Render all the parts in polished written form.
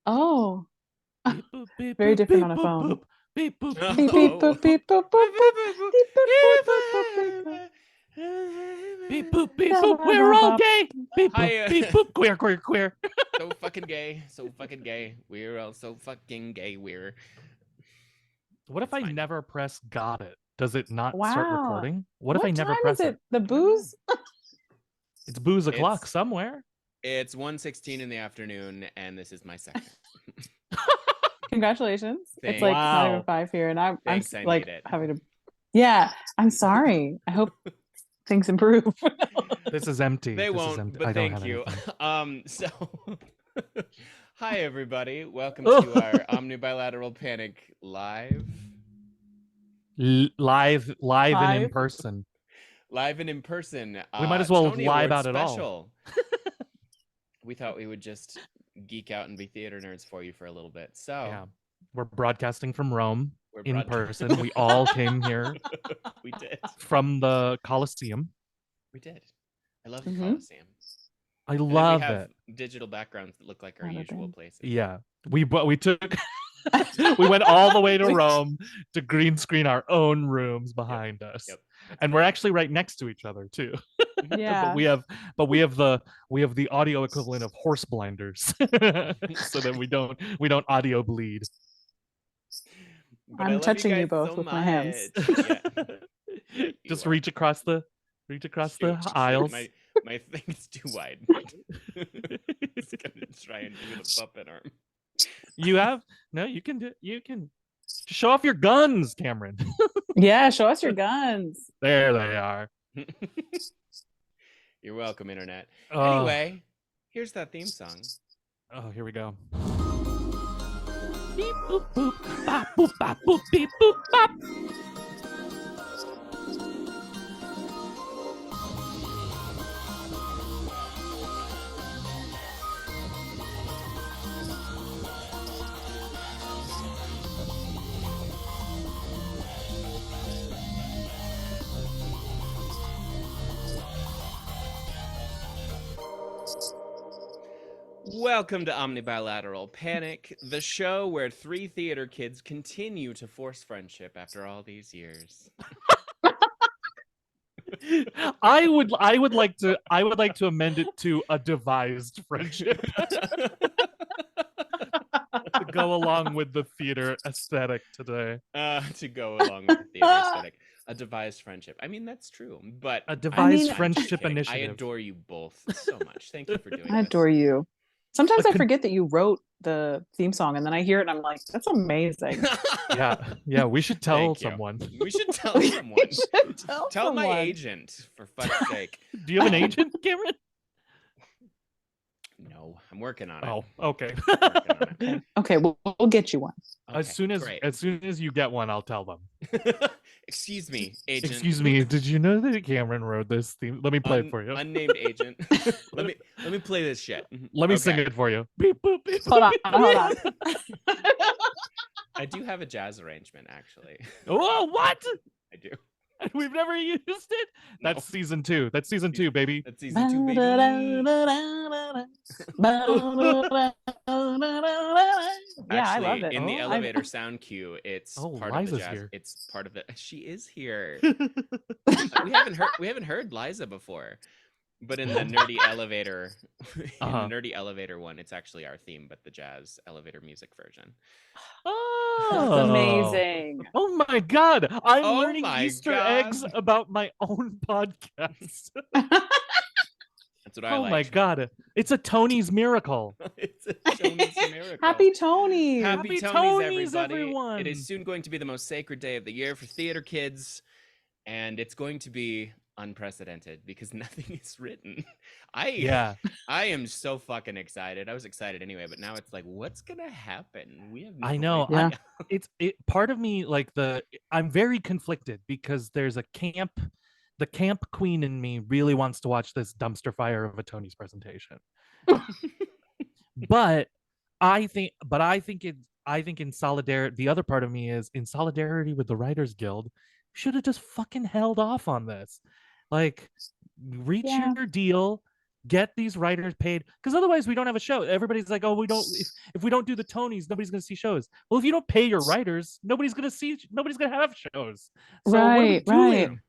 Oh, Beep, boop, beep, very boop, different beep, on a boop, phone. boop. Beep, boop, beep, Beep boop. beep boop beep boop boop boop. Beep boop boop boop boop boop beep Beep, boop, beep, Da, boop. ba, We're ba, all ba. gay. Beep, boop, Hi. beep, boop. Queer, queer, queer. So fucking gay. So fucking gay. We're all so fucking gay. What if It's I fine. never press got it? Does it not start Wow. recording? What if I What never time is press it? it? The booze? It's booze o'clock It's- somewhere. It's 1:16 in the afternoon, and this is my second. Congratulations. It's Thanks. like not even Wow. 5 here, and I'm Thanks, I like need it. having to. Yeah, I'm sorry. I hope things improve. This is empty. They This is won't, empty. but I don't thank have you. anything. So, hi everybody. Welcome Oh. to our Omni Bilateral Panic live. Live and in Live? person. Live and in person. We might as well Tony lie Awards about it all. special. We thought we would just geek out and be theater nerds for you for a little bit. So Yeah. We're broadcasting from Rome we're in broad- person. We all came here We did. from the Colosseum. We did. I love the Mhm. Coliseum. I And then love we have it. digital backgrounds that look like our Not a usual thing. places. Yeah. We took we went all the way to Rome to green screen our own rooms behind us. Yep. That's And we're actually right next to each other too. Yeah. But we have the audio equivalent of horse blinders so that we don't audio bleed. But I I'm love touching you guys both so with my hands. much. Yeah. Yeah, you Just are. reach across the Shoot. aisles. My thing's too wide. It's gonna try and do the puppet arm. You can show off your guns, Cameron. Yeah, show us your guns. There they are. You're welcome, internet. Oh. Anyway, here's that theme song. Oh, here we go. Beep boop boop bop boop bop boop beep boop bop. Welcome to Omni Bilateral Panic, the show where three theater kids continue to force friendship after all these years. I would like to amend it to a devised friendship to go along with the theater aesthetic today. To go along with the theater aesthetic. A devised friendship. I mean, that's true, but A devised I'm friendship kidding. initiative. I adore you both so much. Thank you for doing I this. adore you. Sometimes A I con- forget that you wrote the theme song, and then I hear it, and I'm like, "That's amazing." Yeah, we should tell Thank you. someone. We should tell someone. We should Tell my someone. agent, for fuck's sake. Do you have an agent, Cameron? No, I'm working on it. Oh, okay. Working on it. Okay, we'll get you one. As soon great. as you get one, I'll tell them. Excuse me, agent. Excuse me, did you know that Cameron wrote this theme? Let me play it for you. Unnamed agent. let me play this shit. Let me sing it for you. Beep, boop, beep, Hold on, beep, hold on. I do have a jazz arrangement, actually. Oh, what? I do. We've never used it. That's season 2. That's season 2, baby. That's season 2, baby. Yeah, I Actually, love it. in the Oh, elevator sound cue, it's Oh, part Liza's of the jazz. here. It's part of it. She is here. we haven't heard Liza before, but in the nerdy elevator, Uh-huh. the nerdy elevator one, it's actually our theme, but the jazz elevator music version. Oh, That's amazing. Oh my god, I'm Oh learning my Easter God. eggs about my own podcast. That's what I Oh like. my god, it's a Tony's miracle. It's a Tony's miracle. Happy Tony. Happy Happy Tonys, Tonys, everybody. everyone. It is soon going to be the most sacred day of the year for theater kids, and it's going to be unprecedented because nothing is written. Yeah, I am so fucking excited. I was excited anyway, but now it's like, what's gonna happen? We have no I know. idea. Yeah. Part of me, like, I'm very conflicted because there's the camp queen in me really wants to watch this dumpster fire of a Tony's presentation. but I think in solidarity, the other part of me is in solidarity with the Writers Guild, should have just fucking held off on this. Like, reach Yeah. your deal, get these writers paid, because otherwise we don't have a show. Everybody's like, oh, we don't, if we don't do the Tonys, nobody's going to see shows. Well, if you don't pay your writers, nobody's going to have shows. So what are we Right, right. doing?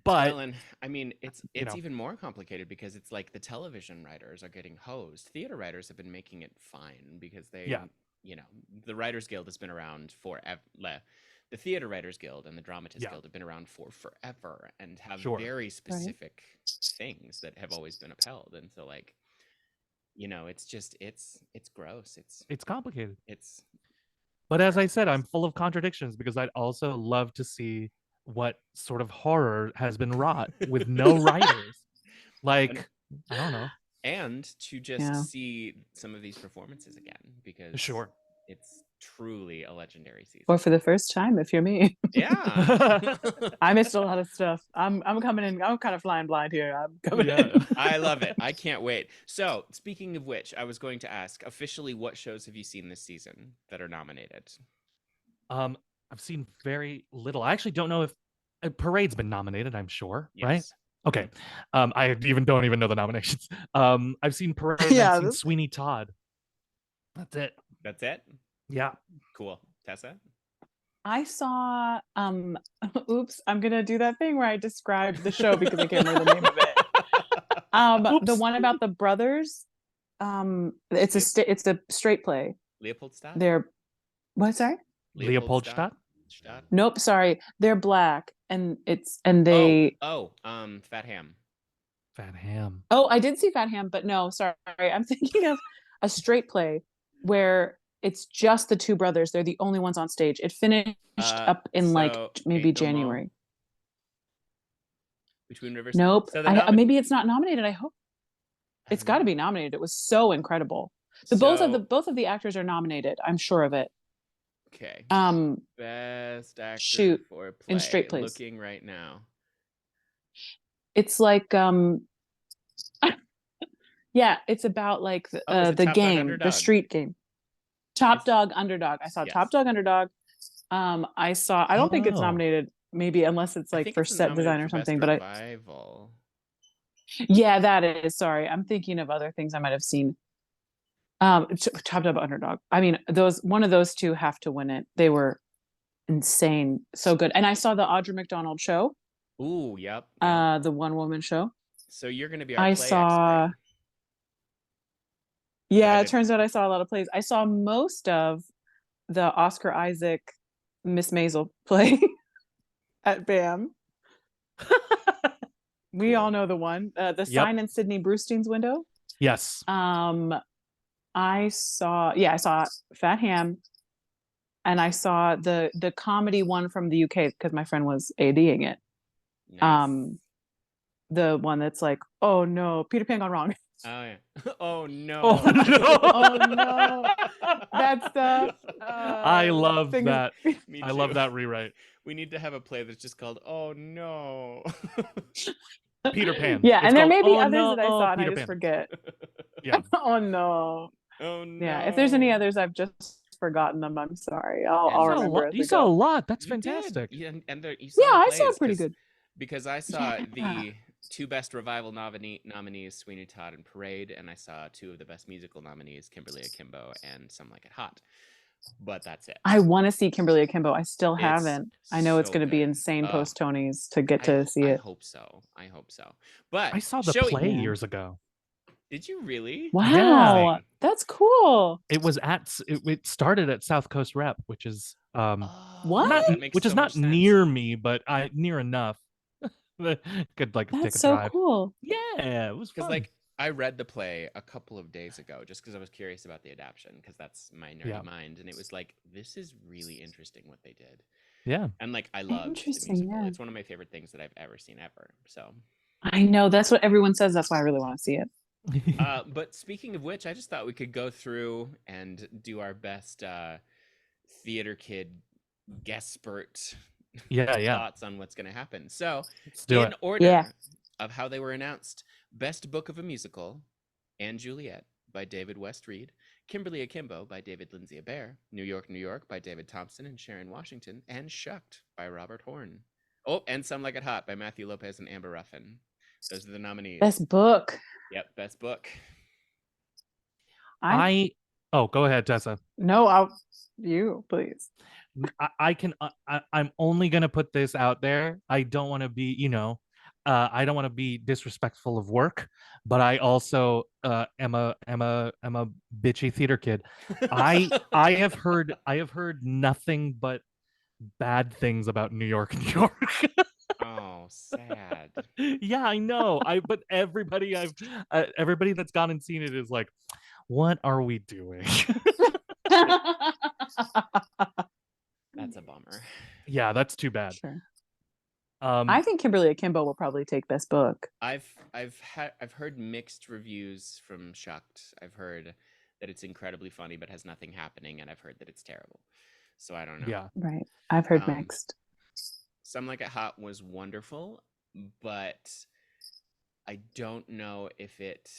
But Well, and I mean, it's you know. even more complicated because it's like the television writers are getting hosed. Theater writers have been making it fine because they, Yeah. you know, the Writers Guild has been around forever. The Theater Writers Guild and the Dramatists Yeah. Guild have been around for forever and have Sure. very specific things that have always been upheld. And so, like, you know, it's just it's gross. It's complicated. It's But as I said, I'm full of contradictions because I'd also love to see what sort of horror has been wrought with no writers. Like, I don't know. and to just Yeah. see some of these performances again because Sure. it's truly a legendary season. Or for the first time, if you're me. Yeah. I missed a lot of stuff. I'm coming in. I'm kind of flying blind here. I'm coming Yeah. in. I love it. I can't wait. So, speaking of which, I was going to ask officially, what shows have you seen this season that are nominated? I've seen very little. I actually don't know if Parade's been nominated, I'm sure, right? Yes. Okay. I don't even know the nominations. I've seen Parade and Yeah, I've seen this- Sweeney Todd. That's it. That's it? Yeah. Cool. Tessa? I saw oops, I'm gonna do that thing where I described the show because I can't remember the name of it. The Oops. one about the brothers. It's a straight play. Leopoldstadt? They're what? Sorry. Leopoldstadt? Stadt? Nope. Sorry. They're black, and they. Fat Ham. Fat Ham. Oh, I did see Fat Ham, but no, sorry. I'm thinking of a straight play where it's just the two brothers. They're the only ones on stage. It finished up in like so maybe Angel Mo? January. Between Rivers? Nope. So the Maybe it's not nominated. I hope it's got to be nominated. It was so incredible. Both of the actors are nominated. I'm sure of it. Okay. Um, Best actor shoot, for a play. in straight plays. Looking right now. it's like yeah, it's about like is it the Top Dog game, Underdog? the street game. Top Dog Underdog. I saw Yes. Top Dog Underdog. I don't think it's Oh. nominated, maybe unless it's I like think for it's set nominated design or for Best something. But Revival. yeah, that is. Sorry, I'm thinking of other things I might have seen. Top Dog Underdog. I mean, one of those two have to win it. They were insane, so good. And I saw the Audra McDonald show, Ooh, yep. the one woman show. So you're going to be our I play saw. expert. Yeah, I it did- turns out I saw a lot of plays. I saw most of the Oscar Isaac Miss Maisel play at BAM. We all know the one, the sign in Sydney Brewstein's window. Yes. I saw Fat Ham, and I saw the comedy one from the UK because my friend was ADing it. Nice. The one that's like, oh no, Peter Pan gone wrong. Oh yeah. Oh no. Oh no. Oh, no. That stuff. I love thing is- that. Me I love too. that rewrite. We need to have a play that's just called "Oh no." Peter Pan. Yeah, It's and there called, may be "Oh, others no, that I saw and I Peter just Pan." forget. Yeah. Oh no. Oh no. Yeah, if there's any others, I've just forgotten them. I'm sorry. I'll You saw a remember. as You we saw a go. lot. That's You did. fantastic. Yeah, and there, you saw Yeah, the I saw plays pretty 'cause- good. Because I saw Yeah. the two best revival nominees, Sweeney Todd and Parade, and I saw two of the best musical nominees, Kimberly Akimbo and Some Like It Hot. But that's it. I want to see Kimberly Akimbo. I still It's haven't. I know it's so going to be good. insane Oh, post Tonys to get to see I it. hope so. I hope so. But I saw the show- play Yeah. years ago. Did you really? Wow, Amazing. that's cool. It was it started at South Coast Rep, which is Oh, What? not that makes which is so not much sense. near me, but near enough. Could like take That's a so drive. cool. Yeah, it was Because fun. like I read the play a couple of days ago just because I was curious about the adaptation because that's my nerdy Yeah. mind and it was like this is really interesting what they did Yeah. and like I loved the Interesting, musical. yeah. It's one of my favorite things that I've ever seen ever. So, I know that's what everyone says. That's why I really want to see it. but speaking of which, I just thought we could go through and do our best theater kid guest spurt yeah. thoughts on what's going to happen. So, Let's do in it. order Yeah. of how they were announced, Best Book of a Musical, Anne Juliet by David West Reed, Kimberly Akimbo by David Lindsay Abaire, New York, New York by David Thompson and Sharon Washington, and Shucked by Robert Horn. Oh, and Some Like It Hot by Matthew Lopez and Amber Ruffin. Those are the nominees. Best book. Yep, best book. Oh, go ahead, Tessa. No, you please. I'm only gonna put this out there. I don't want to be, I don't want to be disrespectful of work, but I also am a bitchy theater kid. I have heard nothing but bad things about New York, New York. Oh, sad. Yeah, I know. But everybody everybody that's gone and seen it is like, what are we doing? That's a bummer. Yeah, that's too bad. Sure. I I think Kimberly Akimbo will probably take best book. I've heard mixed reviews from Shucked. I've heard that it's incredibly funny but has nothing happening, and I've heard that it's terrible. So I don't know. Yeah. Right. I've heard mixed. Some Like It Hot was wonderful, but I don't know if it.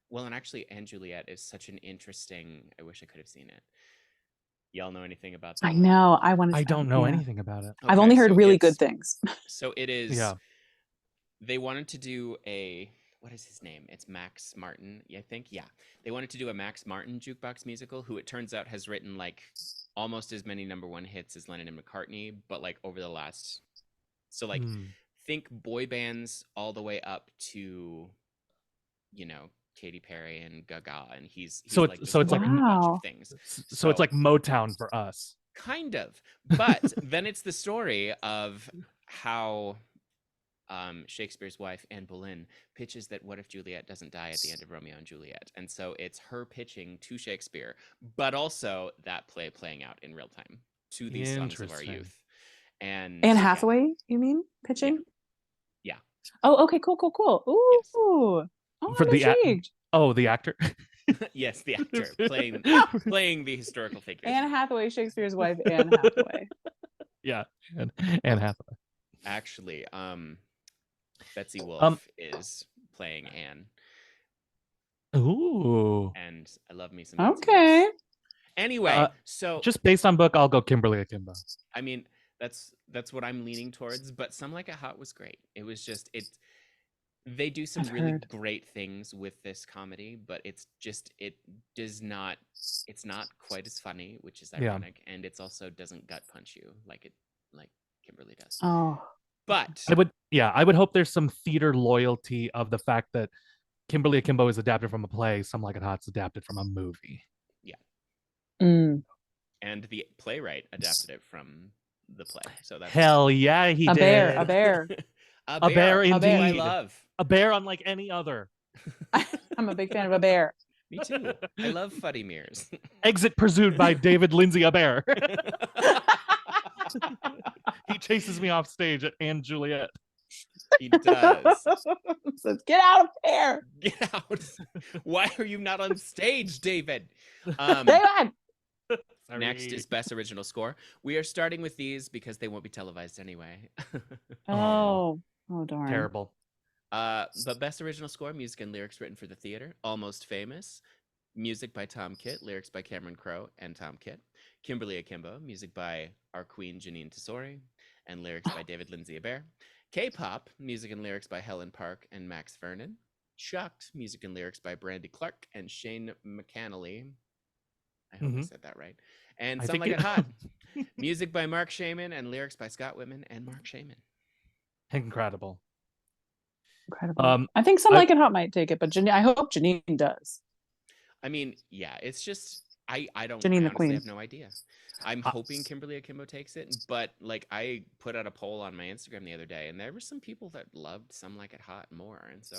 Well, and actually, Anne Juliet is such an interesting. I wish I could have seen it. Y'all know anything about that? I know. I don't know anything about it. I've only heard really good things. So it is. Yeah. They wanted to do what is his name? It's Max Martin, I think. Yeah. They wanted to do a Max Martin jukebox musical, who it turns out has written like almost as many #1 hits as Lennon and McCartney, but like over the last. So like think boy bands all the way up to, Katy Perry and Gaga, and he's so like it's like a bunch of things. So it's like Motown for us. Kind of. But then it's the story of how Shakespeare's wife, Anne Boleyn, pitches that what if Juliet doesn't die at the end of Romeo and Juliet? And so it's her pitching to Shakespeare, but also that play playing out in real time to these songs of our youth. And Anne Hathaway, you mean pitching? Yeah. Oh, okay, cool. Ooh. Yes. Oh, For I'm intrigued. the actor. Yes, the actor playing the historical figure. Anne Hathaway, Shakespeare's wife, Anne Hathaway. Yeah, Anne Hathaway. Actually, Betsy Wolfe is playing Anne. Ooh. And I love me some. Okay. Anyway, so just based on book, I'll go Kimberly Akimbo. I mean, that's what I'm leaning towards. But Some Like It Hot was great. It was just They do some really great things with this comedy, but it's not quite as funny, which is ironic, and it's also doesn't gut punch you like Kimberly does. Oh. But I would hope there's some theater loyalty of the fact that Kimberly Akimbo is adapted from a play, Some Like It Hot's adapted from a movie. Yeah. Mm. And the playwright adapted it from the play. So that's hell yeah, he did. A bear. A bear indeed. I love. A bear unlike any other. I'm a big fan of a bear. Me too. I love Fuddy Mears. Exit pursued by David Lindsay, a bear. He chases me off stage at Anne Juliet. He does. Says, get out of here. Get out. Why are you not on stage, David? David. Next is Best Original Score. We are starting with these because they won't be televised anyway. Oh darn. Terrible. But Best Original Score, music and lyrics written for the theater. Almost Famous. Music by Tom Kitt, lyrics by Cameron Crowe and Tom Kitt. Kimberly Akimbo, music by our queen Janine Tesori, and lyrics by David Lindsay Abaire. K-pop, music and lyrics by Helen Park and Max Vernon. Shucked, music and lyrics by Brandy Clark and Shane McAnally. I hope I said that right. And Some Like It Hot, music by Mark Shaman and lyrics by Scott Whitman and Mark Shaman. Incredible. I think Some Like It Hot might take it, but I hope Janine does. I mean, yeah, it's just I Janine the Queen. have no idea. I'm hoping Kimberly Akimbo takes it, but like I put out a poll on my Instagram the other day, and there were some people that loved Some Like It Hot more, and so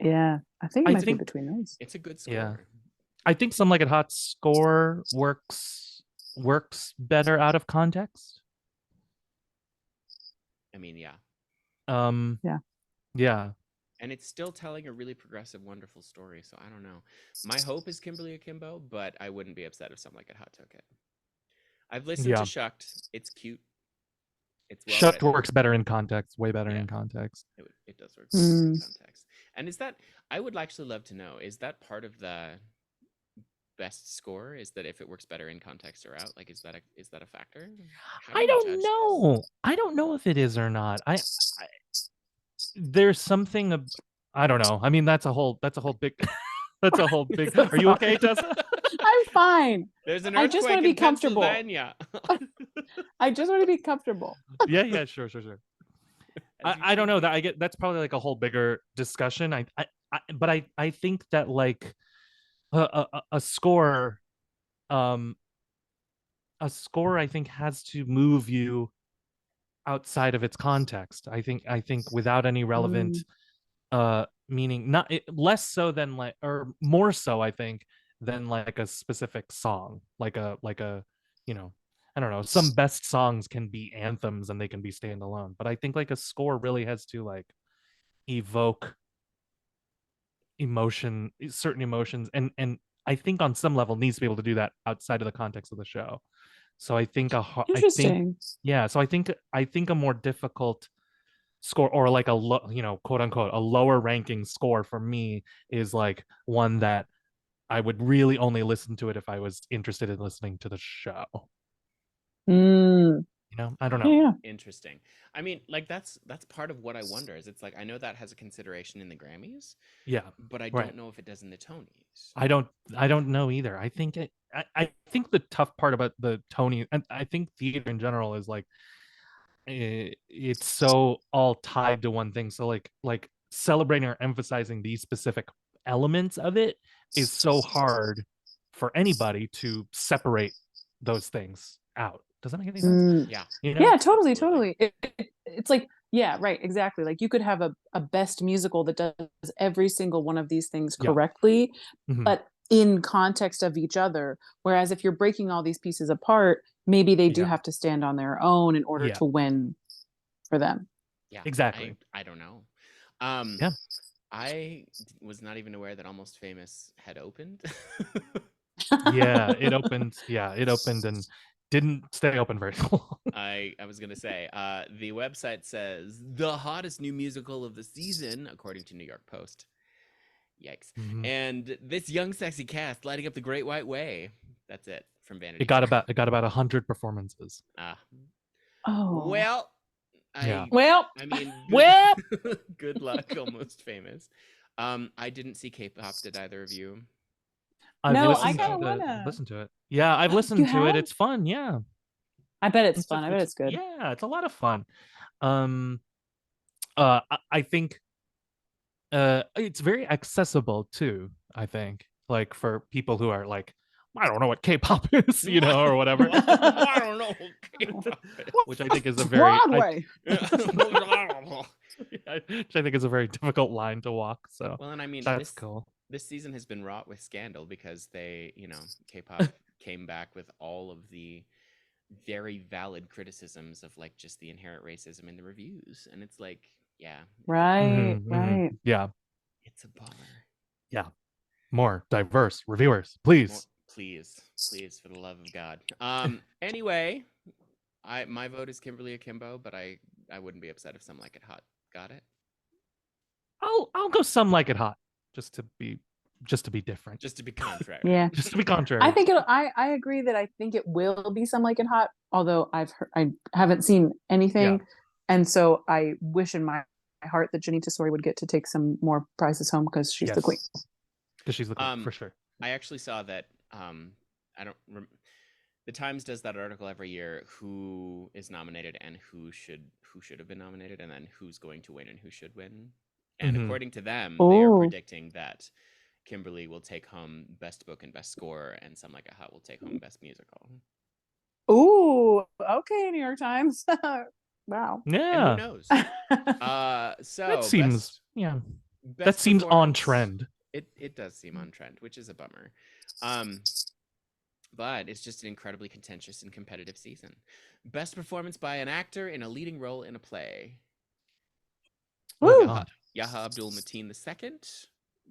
yeah, I think it might be between those. It's a good score. Yeah. I think Some Like It Hot score works better out of context. I mean, yeah. Yeah. And it's still telling a really progressive, wonderful story. So I don't know. My hope is Kimberly Akimbo, but I wouldn't be upset if Some Like It Hot took it. I've listened to Shucked. It's cute. It's well Shucked written. works better in context, way better in context. It does work better in context. And is that, I would actually love to know, is that part of the best score? Is that if it works better in context or out? Like, is that a factor? I don't know. I don't know if it is or not. there's something I don't know. I mean, that's a whole big that's a whole big. So Are you okay, sorry. Tessa? I'm fine. There's an I just earthquake wanna be in comfortable. Pennsylvania. I just want to be comfortable. Yeah, sure. As you I don't should know be. that I get that's probably like a whole bigger discussion. But I think that like a score, um I think has to move you outside of its context. I think without any relevant Mm, meaning, not less so than like, or more so I think, than like a specific song, like a you know, I don't know, some best songs can be anthems and they can be standalone, but I think like a score really has to like evoke certain emotions, and I think on some level needs to be able to do that outside of the context of the show. So I think I think, interesting. yeah, so I think a more difficult score, or like a quote unquote a lower ranking score for me, is like one that I would really only listen to it if I was interested in listening to the show. Mm, I don't yeah, know. yeah. Interesting. I mean, like that's part of what I wonder is it's like I know that has a consideration in the Grammys, Yeah, but I right. don't know if it does in the Tonys. I don't know either. I think the tough part about the Tony, and I think theater in general, is like it's so all tied to one thing. So like celebrating or emphasizing these specific elements of it is so hard for anybody to separate those things out. Does that make any sense? Mm, Yeah, yeah, totally, absolutely. totally. It's like, yeah, right, exactly. Like you could have a best musical that does every single one of these things Yeah. correctly, Mhm. but in context of each other. Whereas if you're breaking all these pieces apart, maybe they do Yeah. have to stand on their own in order Yeah. to win for them. Yeah, Exactly. I don't know. Um, Yeah. I was not even aware that Almost Famous had opened. Yeah. It opened. Yeah. It opened and didn't stay open very long. I was gonna say, the website says the hottest new musical of the season, according to New York Post. Yikes! Mhm. And this young, sexy cast lighting up the Great White Way. That's it from Vanity It got Fair. about 100 performances. Ah, Oh, well, Yeah. well, I mean, well, good luck, Almost Famous. I didn't see K-pop. Did either of you? I've no, I listened kind So of to wanna. it. Yeah, I've You listened to it. have? It's fun. Yeah. I bet it's fun. I bet it's good. Yeah, it's a lot of fun. Um I think it's very accessible too, I think. Like for people who are like, I don't know what K-pop is, or whatever. I don't know. K-pop is. Which I think is a very Broadway. which I think is a very difficult line to walk. So Well, and I mean, that's cool. this season has been wrought with scandal because they, K-pop came back with all of the very valid criticisms of like just the inherent racism in the reviews, and it's like, yeah, Right, right. Yeah. it's a bummer. Yeah. More diverse reviewers, please. Please, for the love of God. Anyway, my vote is Kimberly Akimbo, but I wouldn't be upset if some like it hot got it. I'll go some like it hot, just to be different. Just to be contrary. Yeah. Just to be contrary. I think I agree that I think it will be Some Like It Hot, although I haven't seen anything. And so I wish in my heart that Janita Sori would get to take some more prizes home because she's the queen. Because she's the queen, for sure. I actually saw that I don't the Times does that article every year, who is nominated and who should have been nominated, and then who's going to win and who should win. And according to them, they are predicting that Kimberly will take home Best Book and Best Score, and Some Like It Hot will take home Best Musical. Ooh, okay, New York Times. Wow. Yeah. And who knows? So that seems that seems on trend. It does seem on trend, which is a bummer. But it's just an incredibly contentious and competitive season. Best performance by an actor in a leading role in a play. Woo! Yaha Abdul Mateen II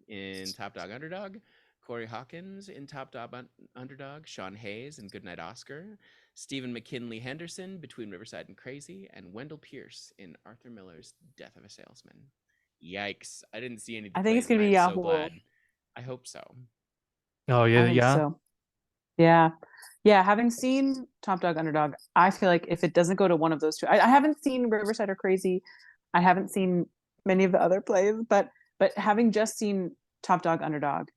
in Top Dog Underdog, Corey Hawkins in Top Dog Underdog, Sean Hayes in Goodnight Oscar, Stephen McKinley Henderson Between Riverside and Crazy, and Wendell Pierce in Arthur Miller's Death of a Salesman. Yikes! I didn't see any of the I think it's plays, gonna and be I'm so Yahoo. glad. I hope so. Oh yeah, I think so. Yeah. Having seen Top Dog Underdog, I feel like if it doesn't go to one of those two, I haven't seen Riverside or Crazy. I haven't seen many of the other plays, but having just seen Top Dog, Underdog,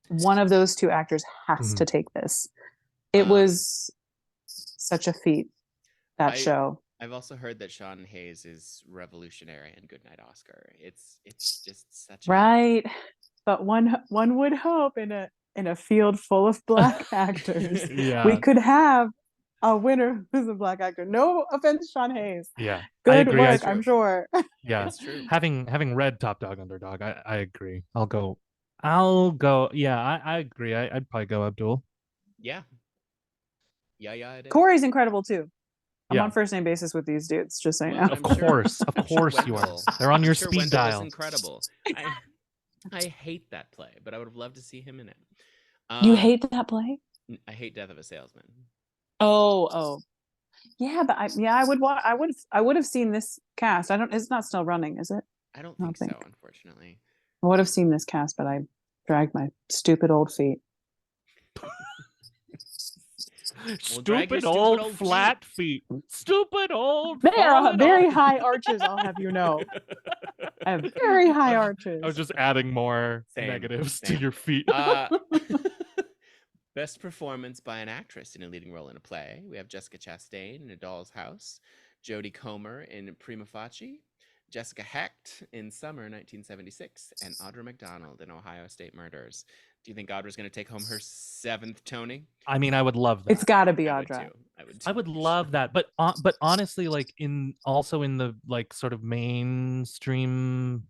one of those two actors has to take this. It was such a feat, that show. I've also heard that Sean Hayes is revolutionary in Goodnight Oscar. It's just such right. But one would hope in a field full of Black actors, we could have a winner who's a Black actor. No offense, Sean Hayes. Yeah, good I agree. work, I'm sure. Yeah, it's true. Having read Top Dog, Underdog, I agree. I'll go. Yeah, I agree. I'd probably go Abdul. Yeah. It is. Corey's incredible too. I'm on first name basis with these dudes, just so you know. Of course you are. They're on your speed dial. Incredible. I hate that play, but I would have loved to see him in it. You hate that play? I hate Death of a Salesman. Oh. Yeah, but I would have seen this cast. It's not still running, is it? I don't think so, unfortunately. I would have seen this cast, but I dragged my stupid old feet. Stupid old flat feet. Stupid old. They are very high arches, I'll have you know. I have very high arches. I was just adding more negatives to your feet. Best performance by an actress in a leading role in a play. We have Jessica Chastain in A Doll's House, Jodie Comer in Prima Facie, Jessica Hecht in Summer 1976, and Audra McDonald in Ohio State Murders. Do you think Audra's going to take home her 7th Tony? I mean, I would love that. It's got to be Audra. I would love that, but honestly, like in the like sort of mainstream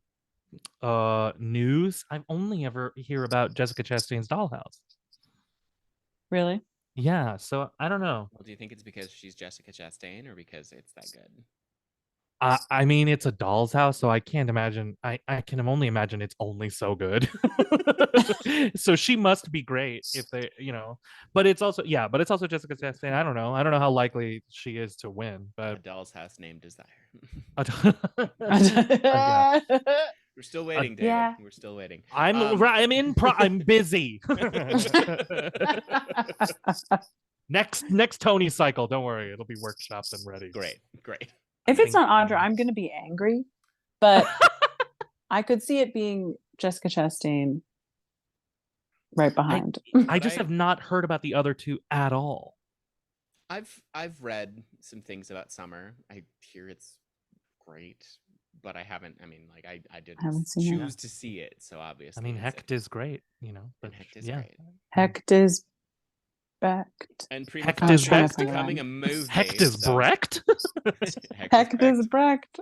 news, I've only ever hear about Jessica Chastain's Dollhouse. Really? Yeah. So I don't know. Well, do you think it's because she's Jessica Chastain or because it's that good? I mean, it's a doll's house, so I can't imagine. I can only imagine it's only so good. So she must be great if they, But it's also Jessica Chastain. I don't know how likely she is to win. But A Doll's House named Desire. We're still waiting, David. Yeah. We're still waiting. I'm busy. Next Tony cycle. Don't worry, it'll be workshopped and ready. Great. If it's not Audra, I'm going to be angry, but I could see it being Jessica Chastain right behind. I just have not heard about the other two at all. I've read some things about Summer. I hear it's great, but I haven't. I mean, like I didn't choose to see it, so obviously. I mean, Hecht is great, But Hecht is great. Hecht is Brecht. And Prima Facie is becoming a movie. Hecht is Brecht? Hecht is Brecht.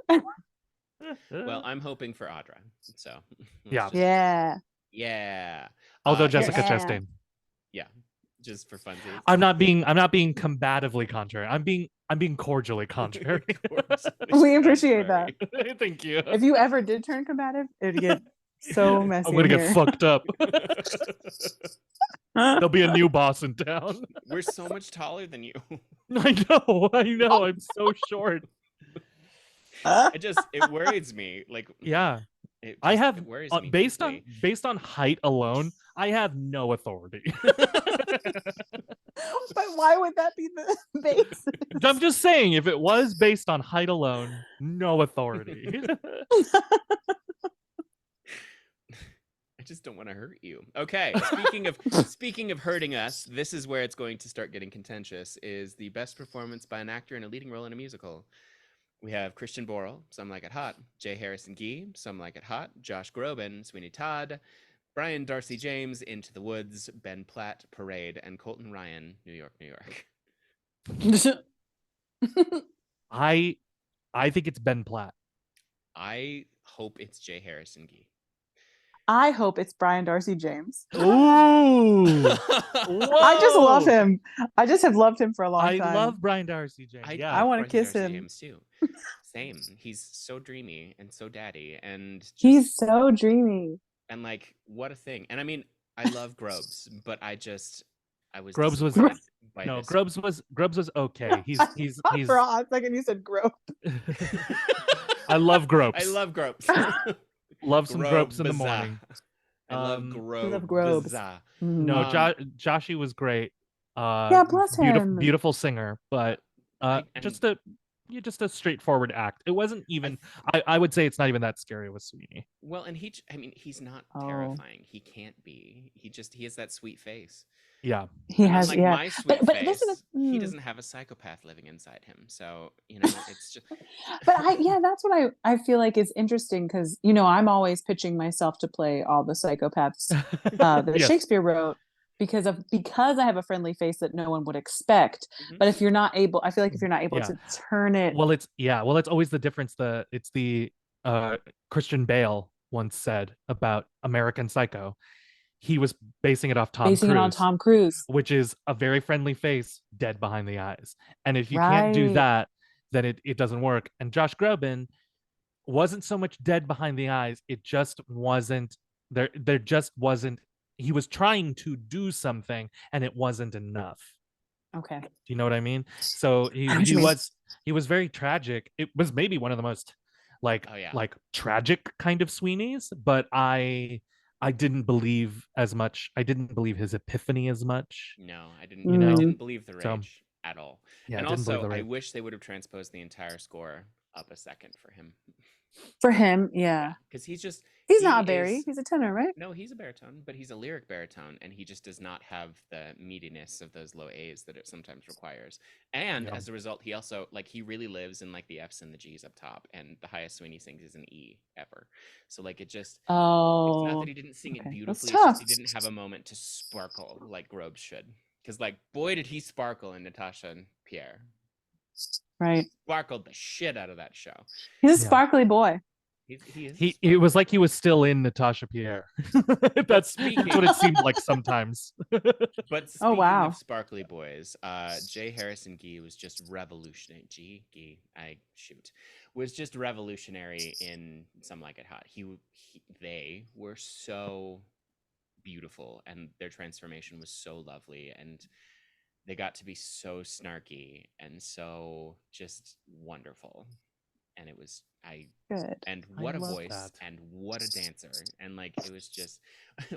Well, I'm hoping for Audra. So yeah. I'll go Jessica Chastain. Yeah. Just for funsies. I'm not being combatively contrary. I'm being cordially contrary. We appreciate that. Thank you. If you ever did turn combative, it'd get so messy. I'm gonna get fucked up. There'll be a new boss in town. We're so much taller than you. I know. I'm so short. It worries me. Like, yeah. It worries me based on height alone, I have no authority. But why would that be the basis? I'm just saying, if it was based on height alone, no authority. I just don't want to hurt you. Okay. Speaking of hurting us, this is where it's going to start getting contentious. Is the best performance by an actor in a leading role in a musical. We have Christian Borle, Some Like It Hot, J. Harrison Ghee, Some Like It Hot, Josh Groban, Sweeney Todd, Brian Darcy James, Into the Woods, Ben Platt, Parade, and Colton Ryan, New York, New York. I think it's Ben Platt. I hope it's J. Harrison Ghee. I hope it's Brian Darcy James. Ooh. I just love him. I just have loved him for a long time. I love Brian Darcy James. I want to kiss him. James too. Same. He's so dreamy and so daddy, and he's so dreamy. And like, what a thing. And I mean, I love Grobes, but I was Grobes was Grobes was okay. He's for a second you said Grobe. I love Grobes. I love Grobes. Love some Grobes in the morning. I love Grobes. Love Grobes. No, Joshy was great. Yeah, bless him. Beautiful singer, but just a just a straightforward act. It wasn't even. I would say it's not even that scary with Sweeney. Well, and he's not Oh. terrifying. He can't be. He has that sweet face. Yeah, He And has, unlike my sweet but face, this is he doesn't have a psychopath living inside him. So, it's just. but that's what I feel like is interesting, because I'm always pitching myself to play all the psychopaths that Yes. Shakespeare wrote, because I have a friendly face that no one would expect. Mhm. But if you're not able, I feel like if you're not able Yeah. to turn it, Well, it's always the difference. It's the Christian Bale once said about American Psycho. He was basing it off basing it on Tom Cruise. which is a very friendly face, dead behind the eyes. And if you can't do Right. that, then it doesn't work. And Josh Groban wasn't so much dead behind the eyes. It just wasn't there. There just wasn't. He was trying to do something, and it wasn't enough. Okay. Do you know what I mean? So I know what you he mean. was very tragic. It was maybe one of the most like tragic kind of Sweeneys, but I didn't believe as much. I didn't believe his epiphany as much. No, I didn't. You know? I didn't believe the rage So, at all. Yeah, And I didn't believe also, the I rage. wish they would have transposed the entire score up a second for him. For him, yeah. Because he's not a Barry. He's a tenor, right? No, he's a baritone, but he's a lyric baritone, and he just does not have the meatiness of those low A's that it sometimes requires. And Yeah. as a result, he also he really lives in the F's and the G's up top, and the highest Sweeney sings is an E ever. So it just it's not that he didn't sing it beautifully, it's just he didn't have a moment to sparkle like Grobe should. Because boy did he sparkle in Natasha and Pierre. Right. Sparkled the shit out of that show. He's a sparkly boy. It was like he was still in Natasha Pierre. That's what it seemed like sometimes. But speaking of sparkly boys, J. Harrison Gee was just revolutionary. Was just revolutionary in Some Like It Hot. They were so beautiful, and their transformation was so lovely, and they got to be so snarky and so just wonderful. And it was good. And what a voice and what a dancer. And it was just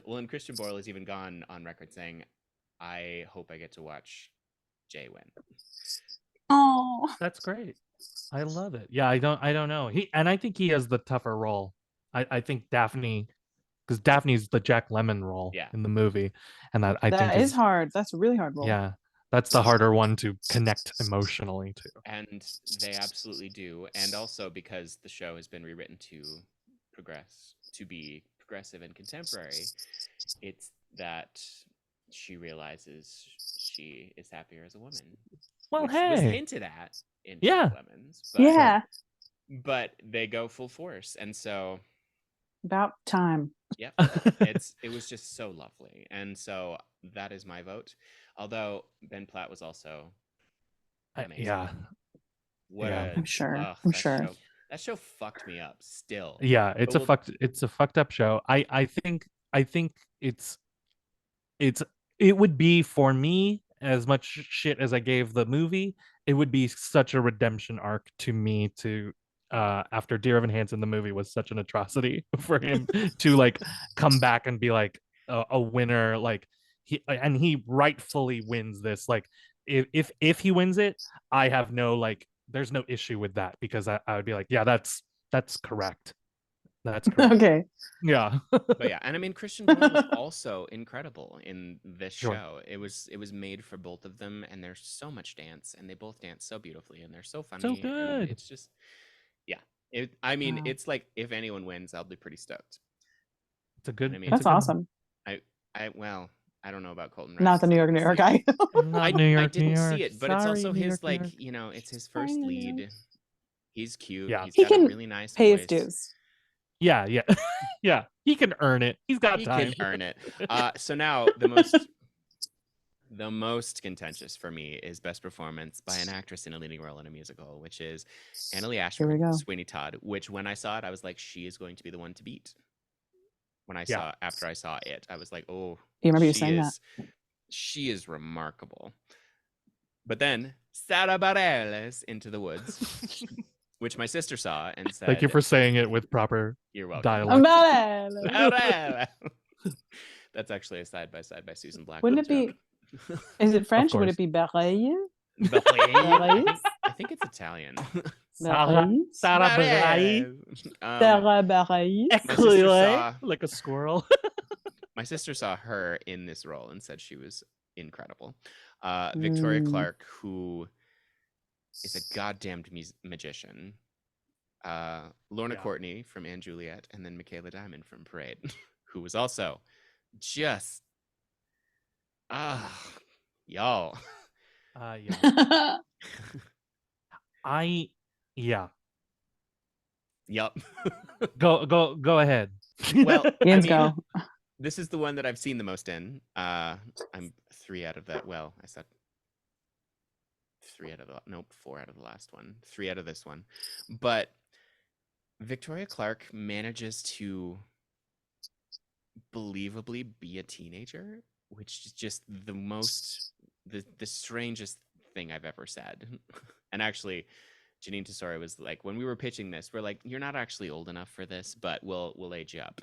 and Christian Borle has even gone on record saying, I hope I get to watch Jay win. Oh, that's great. I love it. Yeah, I don't know. I think he has the tougher role. I think Daphne, because Daphne's the Jack Lemmon role in the movie. And that think is hard. That's a really hard role. Yeah. That's the harder one to connect emotionally to. And they absolutely do. And also because the show has been rewritten to be progressive and contemporary, it's that she realizes she is happier as a woman. Well, which hey. was hinted at in Jack Lemmon's. But they go full force. And so about time. Yep. It was just so lovely. And so that is my vote. Although Ben Platt was also amazing. I'm sure. That show fucked me up still. Yeah, it's a fucked up show. I think it would be, for me, as much shit as I gave the movie, it would be such a redemption arc to me to after Dear Evan Hansen, the movie was such an atrocity, for him to come back and be a winner. He rightfully wins this. If he wins it, I have there's no issue with that, because I would be yeah, that's correct. That's correct. Okay. Yeah. But yeah, and I mean Christian Bale was also incredible in this show. It was made for both of them, and there's so much dance, and they both dance so beautifully, and they're so funny. So good. And it's just it's if anyone wins, I'll be pretty stoked. It's a good. That's awesome. I don't know about Colton. Not the New York guy. I didn't see it, but it's also his it's his first lead. He's cute. Yeah. He's got a really nice pay voice. his dues. Yeah. Yeah. He can earn it. He's got time. He can earn it. So now the most contentious for me is best performance by an actress in a leading role in a musical, which is Annalee Ashford, Sweeney Todd. Which when I saw it, I was like, she is going to be the one to beat. After I saw it, I was like, oh, you remember you saying that? She is remarkable. But then Sarah Bareilles, Into the Woods, which my sister saw and said, thank you for saying it with proper dialogue. That's actually a side by side by Susan Black. Wouldn't it be? Is it French? Would it be Bareilles? I think it's Italian. Sarah Bareilles. Sarah Bareilles. My sister Eclair, saw like a squirrel. my sister saw her in this role and said she was incredible. Victoria Clark, who is a goddamned magician. Lorna Yeah. Courtney from Anne Juliet, and then Michaela Diamond from Parade, who was also just y'all. Yeah. Yeah. Yup. Go ahead. Well, Ian's go. This is the one that I've seen the most in. I'm 3 out of that. Well, I said 3 out of the nope, 4 out of the last one. 3 out of this one. But Victoria Clark manages to believably be a teenager, which is just the strangest thing I've ever said. And actually, Janine Tesori was like, when we were pitching this, we're like, you're not actually old enough for this, but we'll age you up.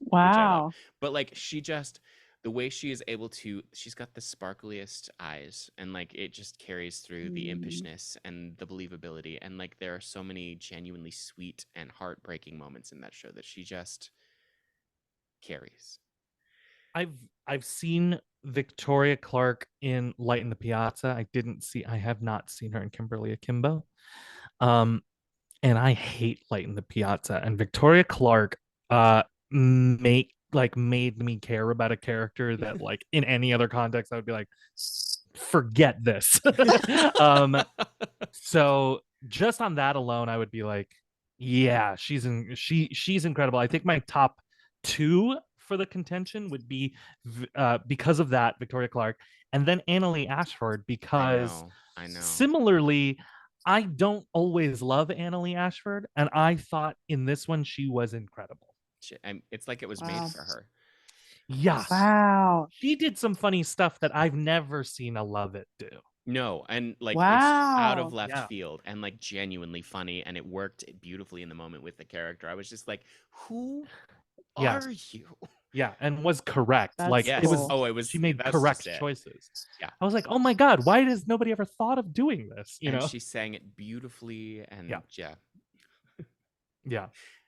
Wow. But like the way she is able to, she's got the sparkliest eyes, and like it just carries through the impishness and the believability, and like there are so many genuinely sweet and heartbreaking moments in that show that she just carries. I've seen Victoria Clark in Light in the Piazza. I have not seen her in Kimberly Akimbo. And I hate Light in the Piazza. And Victoria Clark made me care about a character that like in any other context I would be like, forget this. So just on that alone, I would be like, yeah, she's incredible. I think my top 2 for the contention would be because of that, Victoria Clark, and then Annaleigh Ashford, because I know. Similarly, I don't always love Annaleigh Ashford, and I thought in this one she was incredible. It's like it was made for her. Yeah. Wow. She did some funny stuff that I've never seen a Lovett do. No, and like it's out of left field and like genuinely funny, and it worked beautifully in the moment with the character. I was just like, who are you? Yeah, and was correct. That's like cool. it was she made correct choices. Yeah. I was like, oh my God, why has nobody ever thought of doing this? You know? She sang it beautifully, and yeah.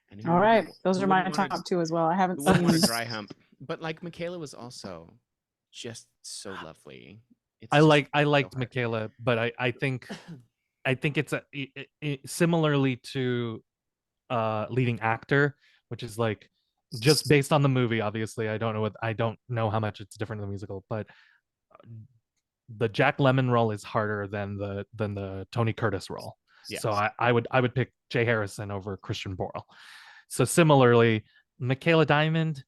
And all right, those are my top 2 as well. I haven't seen a dry hump, but like Michaela was also just so lovely. I liked Michaela, but I think it's similarly to leading actor, which is like just based on the movie. Obviously, I don't know how much it's different in the musical, but the Jack Lemmon role is harder than the Tony Curtis role. Yes. So I would pick Jay Harrison over Christian Borle. So similarly, Michaela Diamond,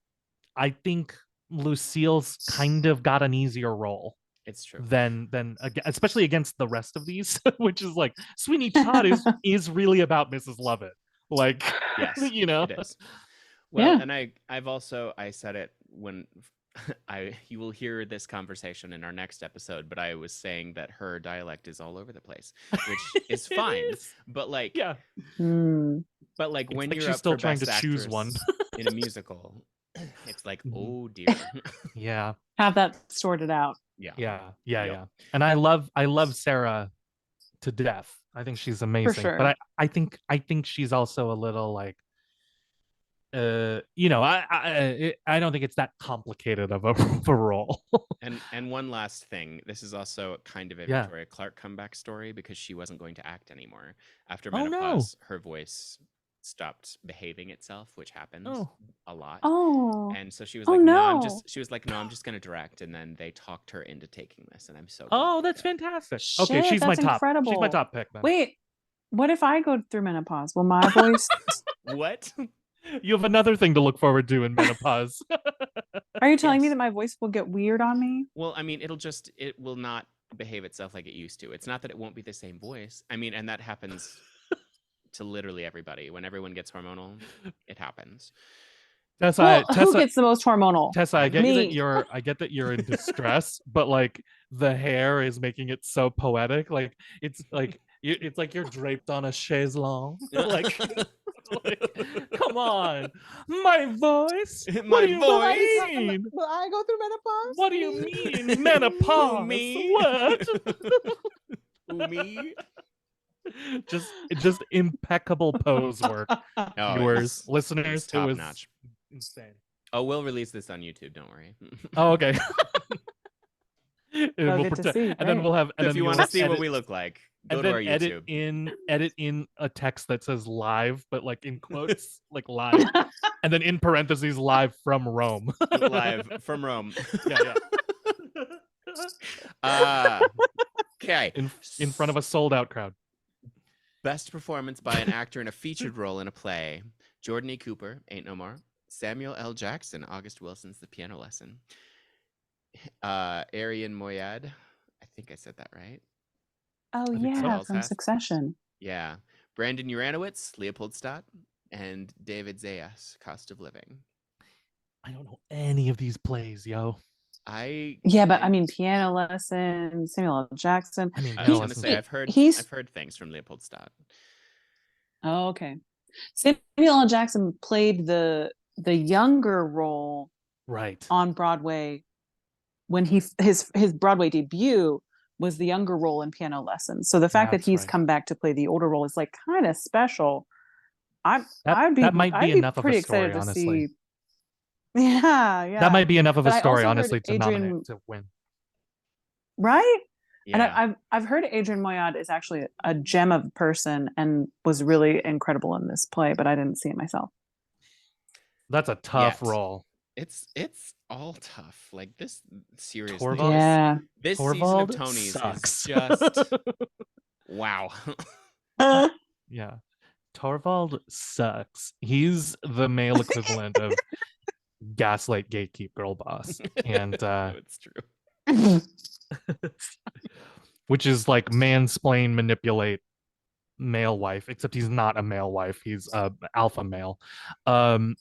I think Lucille's kind of got an easier role. It's true. Than especially against the rest of these, which is like Sweeney Todd is really about Mrs. Lovett. Like, yes, you know. It is. Well, and I said it when you will hear this conversation in our next episode, but I was saying that her dialect is all over the place, which is fine. But like, but like when you're she's still trying to choose one in a musical, it's like, oh dear. Yeah. Have that sorted out. Yeah. And I love Sarah to death. I think she's amazing. For sure. But I think she's also a little like you know, I don't think it's that complicated of a role. And one last thing, this is also kind of a Victoria Clark comeback story, because she wasn't going to act anymore after menopause. Her voice stopped behaving itself, which happens a lot. And so she was like, no, I'm just gonna direct, and then they talked her into taking this, and I'm so that's fantastic. Shit, okay, she's my top. Incredible. She's my top pick then. Wait, what if I go through menopause? Will my voice what? You have another thing to look forward to in menopause. Are you telling me that my voice will get weird on me? Well, I mean, it will not behave itself like it used to. It's not that it won't be the same voice. I mean, and that happens to literally everybody. When everyone gets hormonal, it happens. Tessa, who gets the most hormonal? Tessa, I get that you're in distress, but like the hair is making it so poetic. Like it's like you're draped on a chaise longue. Like come on, my voice. My voice. Will I go through menopause? What do you mean menopause? Me? What? me. Just impeccable pose work. Oh, Viewers, it's listeners, it top was notch. insane. Oh, we'll release this on YouTube. Don't worry. Oh, okay. And Oh, we'll good to pretend- see. and then Great. we'll have, and So if then you want you'll to see what edit- we look like, go and to then our YouTube. edit in a text that says live, but like in quotes, like live, and then in parentheses, live from Rome. Live from Rome. Yeah, yeah. Okay. In front of a sold out crowd. Best performance by an actor in a featured role in a play. Jordan E. Cooper, Ain't No More. Samuel L. Jackson, August Wilson's The Piano Lesson. Arian Moayed. I think I said that right. Oh, think so. yeah, from Test. Succession. Yeah. Brandon Uranowitz, Leopoldstadt, and David Zayas, Cost of Living. I don't know any of these plays, yo. Yeah, but I mean, Piano Lesson, Samuel L. Jackson. I mean, I was Piano gonna Lesson's- say I've he's- heard things from Leopoldstadt. Oh, okay. Samuel L. Jackson played the younger role right. on Broadway when his Broadway debut was the younger role in Piano Lessons. So the fact that That's he's right. come back to play the older role is like kind of special. I'd be that might be I'd enough of a pretty story, excited to honestly. see. Yeah. That might be enough of But a I story, also heard honestly, to Adrian- nominate to win. Right? And Yeah. I've heard Adrian Moayed is actually a gem of a person and was really incredible in this play, but I didn't see it myself. That's a tough Yet. role. It's all tough. Like this, seriously. Torvald- Yeah. This season of Torvald Tonys sucks. is just wow. Yeah. Torvald sucks. He's the male equivalent of gaslight gatekeep girl boss. And It's true. which is like mansplain manipulate male wife, except he's not a male wife, he's a alpha male. Ugh.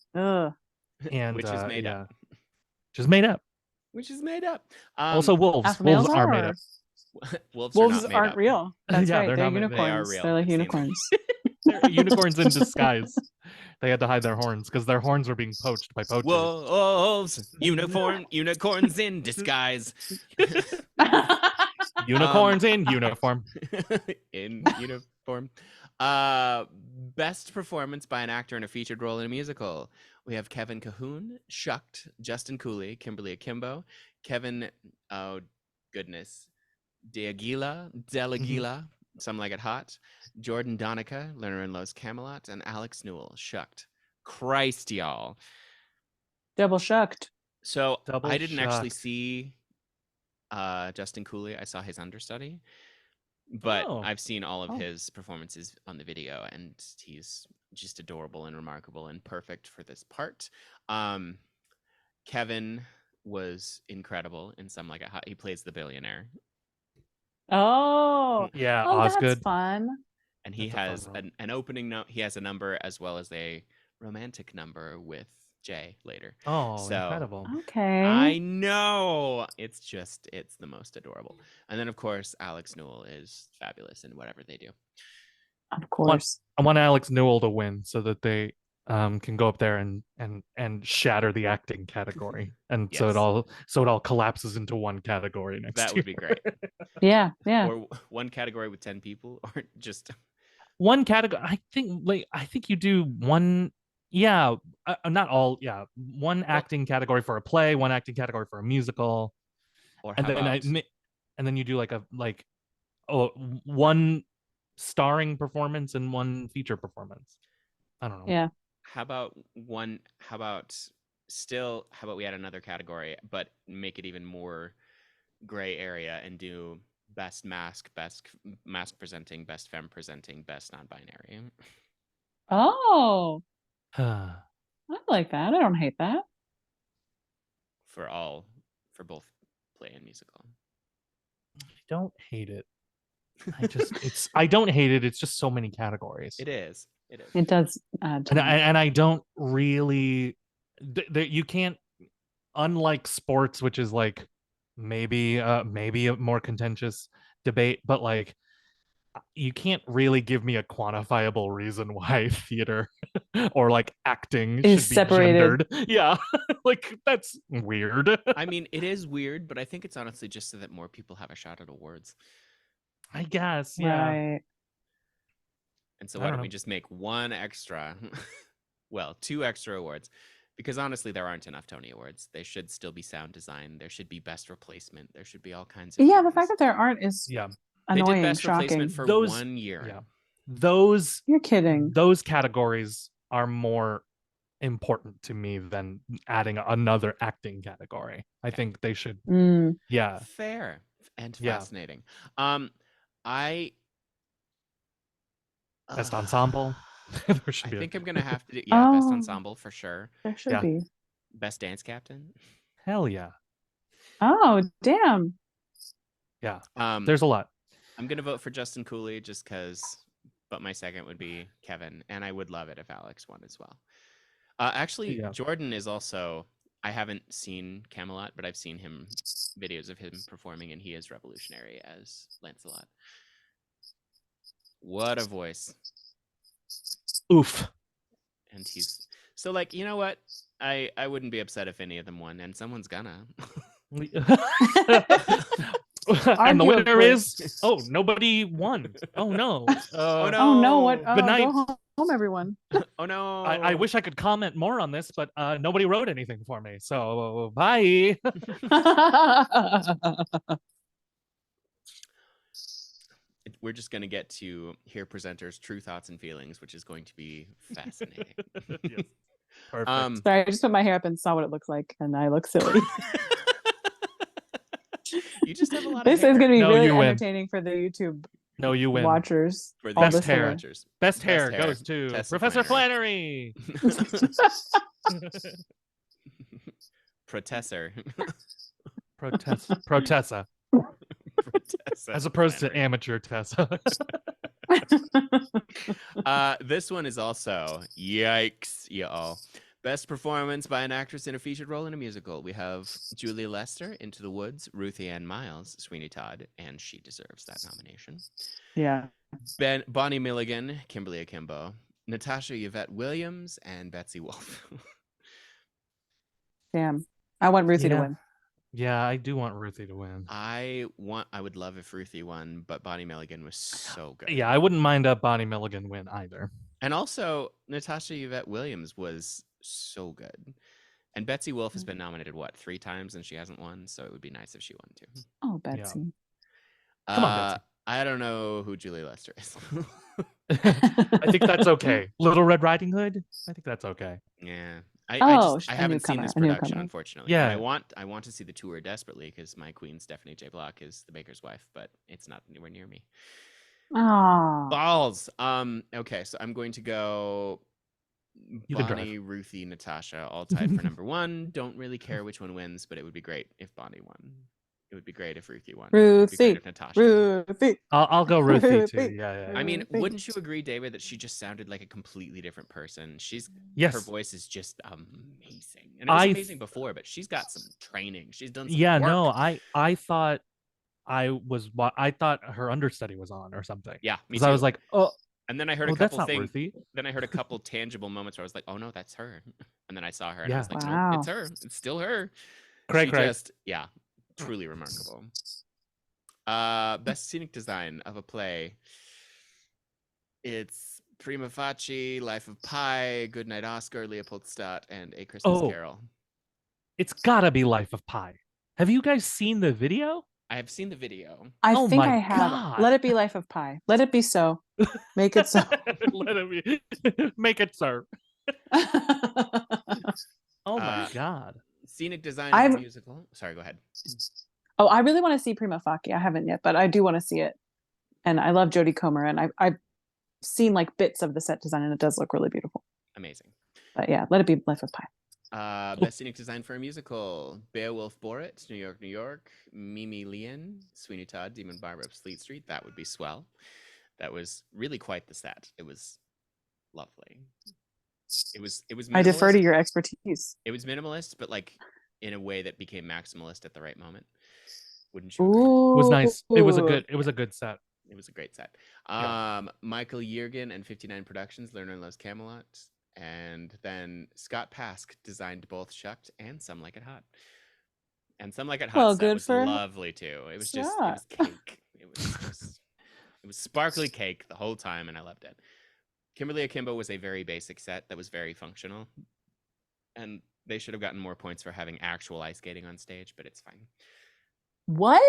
And Which is made up. Just made up. Which is made up. Also wolves. Alpha Wolves males are made up. Wolves Wolves are not made aren't up. real. That's Yeah, right. they're They're not made- they are unicorns. real. They're like I've seen them. unicorns. They're unicorns in disguise. They had to hide their horns because their horns were being poached by poachers. Wolves, unicorns in disguise. Unicorns in uniform. In uniform. Best performance by an actor in a featured role in a musical. We have Kevin Cahoon, Shucked, Justin Cooley, Kimberly Akimbo, Kevin, oh goodness, Deaguila, Some Like It Hot, Jordan Donica, Lerner and Lowe's Camelot, and Alex Newell, Shucked. Christ, y'all. Double shucked. So Double I didn't actually shucked. see Justin Cooley. I saw his understudy, but Oh. I've seen all of Oh. his performances on the video, and he's just adorable and remarkable and perfect for this part. Kevin was incredible in Some Like It Hot. He plays the billionaire, Oh. Yeah, Oh, that's Osgood. and fun. he That's a fun has role. an opening note. He has a number as well as a romantic number with Jay later. Oh, So, incredible. Okay. I know. It's the most adorable. And then of course Alex Newell is fabulous in whatever they do. Of course. I want Alex Newell to win so that they can go up there and shatter the acting category. And so Yes. it all collapses into one category next That year. would be great. Yeah. Yeah. Or one category with 10 people, or just One category. I think you do one. Yeah, not all. Yeah, one acting category for a play, one acting category for a musical, or and how then about, and then you do one starring performance and one feature performance. I don't know. Yeah. how about we add another category but make it even more gray area and do best mask presenting, best femme presenting, best non-binary Oh, I I like that. I don't hate that. for both play and musical. don't hate it. I don't hate it. It's just so many categories. It is. It does. And I don't really. You can't. Unlike sports, which is like maybe a more contentious debate, but like you can't really give me a quantifiable reason why theater or like acting Is should be separated. gendered. Yeah, like that's weird. I mean, it is weird, but I think it's honestly just so that more people have a shot at awards. I guess, yeah. Right. And so I why don't don't we know. just make one extra, well, 2 extra awards? Because honestly, there aren't enough Tony Awards. They should still be sound design. There should be best replacement. There should be all kinds of Yeah, the things. fact that there aren't is Yeah. They did annoying, best replacement shocking. for Those- 1 year. Yeah. Those You're kidding. those categories are more important to me than adding another acting category. I think they should. Mm. Yeah. Fair and Yeah. fascinating. I Best ensemble. There should I be. think I'm gonna have to do best Oh. ensemble for sure. There should Yeah. be. Best dance captain. Hell yeah. Oh, damn. Yeah. Um, There's a lot. I'm gonna vote for Justin Cooley just because, but my second would be Kevin, and I would love it if Alex won as well. Actually, Yeah. Jordan is also. I haven't seen Camelot, but I've seen videos of him performing, and he is revolutionary as Lancelot. What a voice! Oof. And he's so like, you know what? I wouldn't be upset if any of them won, and someone's gonna. And the winner Arguably. is nobody won. Oh no. Oh no! Oh no, what? Good Oh, night. go home, everyone. Oh no! I wish I could comment more on this, but nobody wrote anything for me. So bye. We're just gonna get to hear presenters' true thoughts and feelings, which is going to be fascinating. Yes. Perfect. Sorry, I just put my hair up and saw what it looked like, and I look silly. You just have a lot This of hair. is going to be No, really you win. entertaining for the YouTube No, you win. watchers. For the all Best this hair. hair. watchers. Best hair hair. goes to Tessa Professor Flannery. Protessor. Protessa. As opposed to amateur Tessa. This one is also yikes, y'all. Best performance by an actress in a featured role in a musical. We have Julia Lester, Into the Woods, Ruthie Ann Miles, Sweeney Todd, and she deserves that nomination. Yeah. Bonnie Milligan, Kimberly Akimbo, Natasha Yvette Williams, and Betsy Wolfe. Damn. I want Ruthie to Yeah. win. Yeah, I do want Ruthie to win. I would love if Ruthie won, but Bonnie Milligan was so good. Yeah, I wouldn't mind a Bonnie Milligan win either. And also, Natasha Yvette Williams was so good. And Betsy Wolfe has been nominated, 3 times, and she hasn't won, so it would be nice if she won too. Oh, Betsy. Come on, Betsy. I don't know who Julie Lester is. I think that's okay. Little Red Riding Hood? I think that's okay. Yeah. She's I a haven't seen newcomer, this a production, newcomer. unfortunately. Yeah. And I want to see the tour desperately because my queen, Stephanie J. Block, is the baker's wife, but it's not anywhere near me. Oh. Balls. Okay, so I'm going to go You can Bonnie, Ruthie, Natasha, all tied for number 1. Don't really care which one wins, but it would be great if Bonnie won. It would be great if Ruthie won. It would be great Ruthie. if Natasha won. Ruthie. I'll go Ruthie too. Ruthie. Yeah. I mean, Ruthie. wouldn't you agree, David, that she just sounded like a completely different person? Yes. Her voice is just amazing, and it was amazing before, but she's got some training. She's done some work. No, I thought I thought her understudy was on or something. Yeah, me Because too. I was like, oh, and then I heard a that's couple not things. Ruthie. Then I heard a couple tangible moments where I was like, "Oh no, that's her." And then I saw her, and I Yeah. was like, Wow. "No, it's her. It's still her." Craig. Just, truly remarkable. Best scenic design of a play. It's Prima Facie, Life of Pi, Goodnight Oscar, Leopoldstadt, and A Christmas Carol. It's gotta be Life of Pi. Have you guys seen the video? I have seen the video. I Oh think my I have. God. Let it be Life of Pi. Let it be so. Make it so. Let it be. Make it, sir. Oh my God. Scenic design of a musical. Sorry, go ahead. Oh, I really want to see Prima Facie. I haven't yet, but I do want to see it. And I love Jodie Comer, and I've seen like bits of the set design, and it does look really beautiful. Amazing. But yeah, let it be Life of Pi. Best scenic design for a musical. Beowulf Borat, New York, New York. Mimi Lien, Sweeney Todd, Demon Barber of Fleet Street. That would be swell. That was really quite the set. It was lovely. It was I defer to minimalist. your expertise. It was minimalist, but like in a way that became maximalist at the right moment. Wouldn't you agree? Ooh. It was nice. It was a good set. It was a great set. Yeah. Michael Yergin and 59 Productions, Lerner Loves Camelot. And then Scott Pask designed both Shucked and Some Like It Hot. And Some Like It Hot Well, set good was for lovely too. It was just, it was cake. It was just It was sparkly cake the whole time, and I loved it. Kimberly Akimbo was a very basic set that was very functional, and they should have gotten more points for having actual ice skating on stage, but it's fine. What?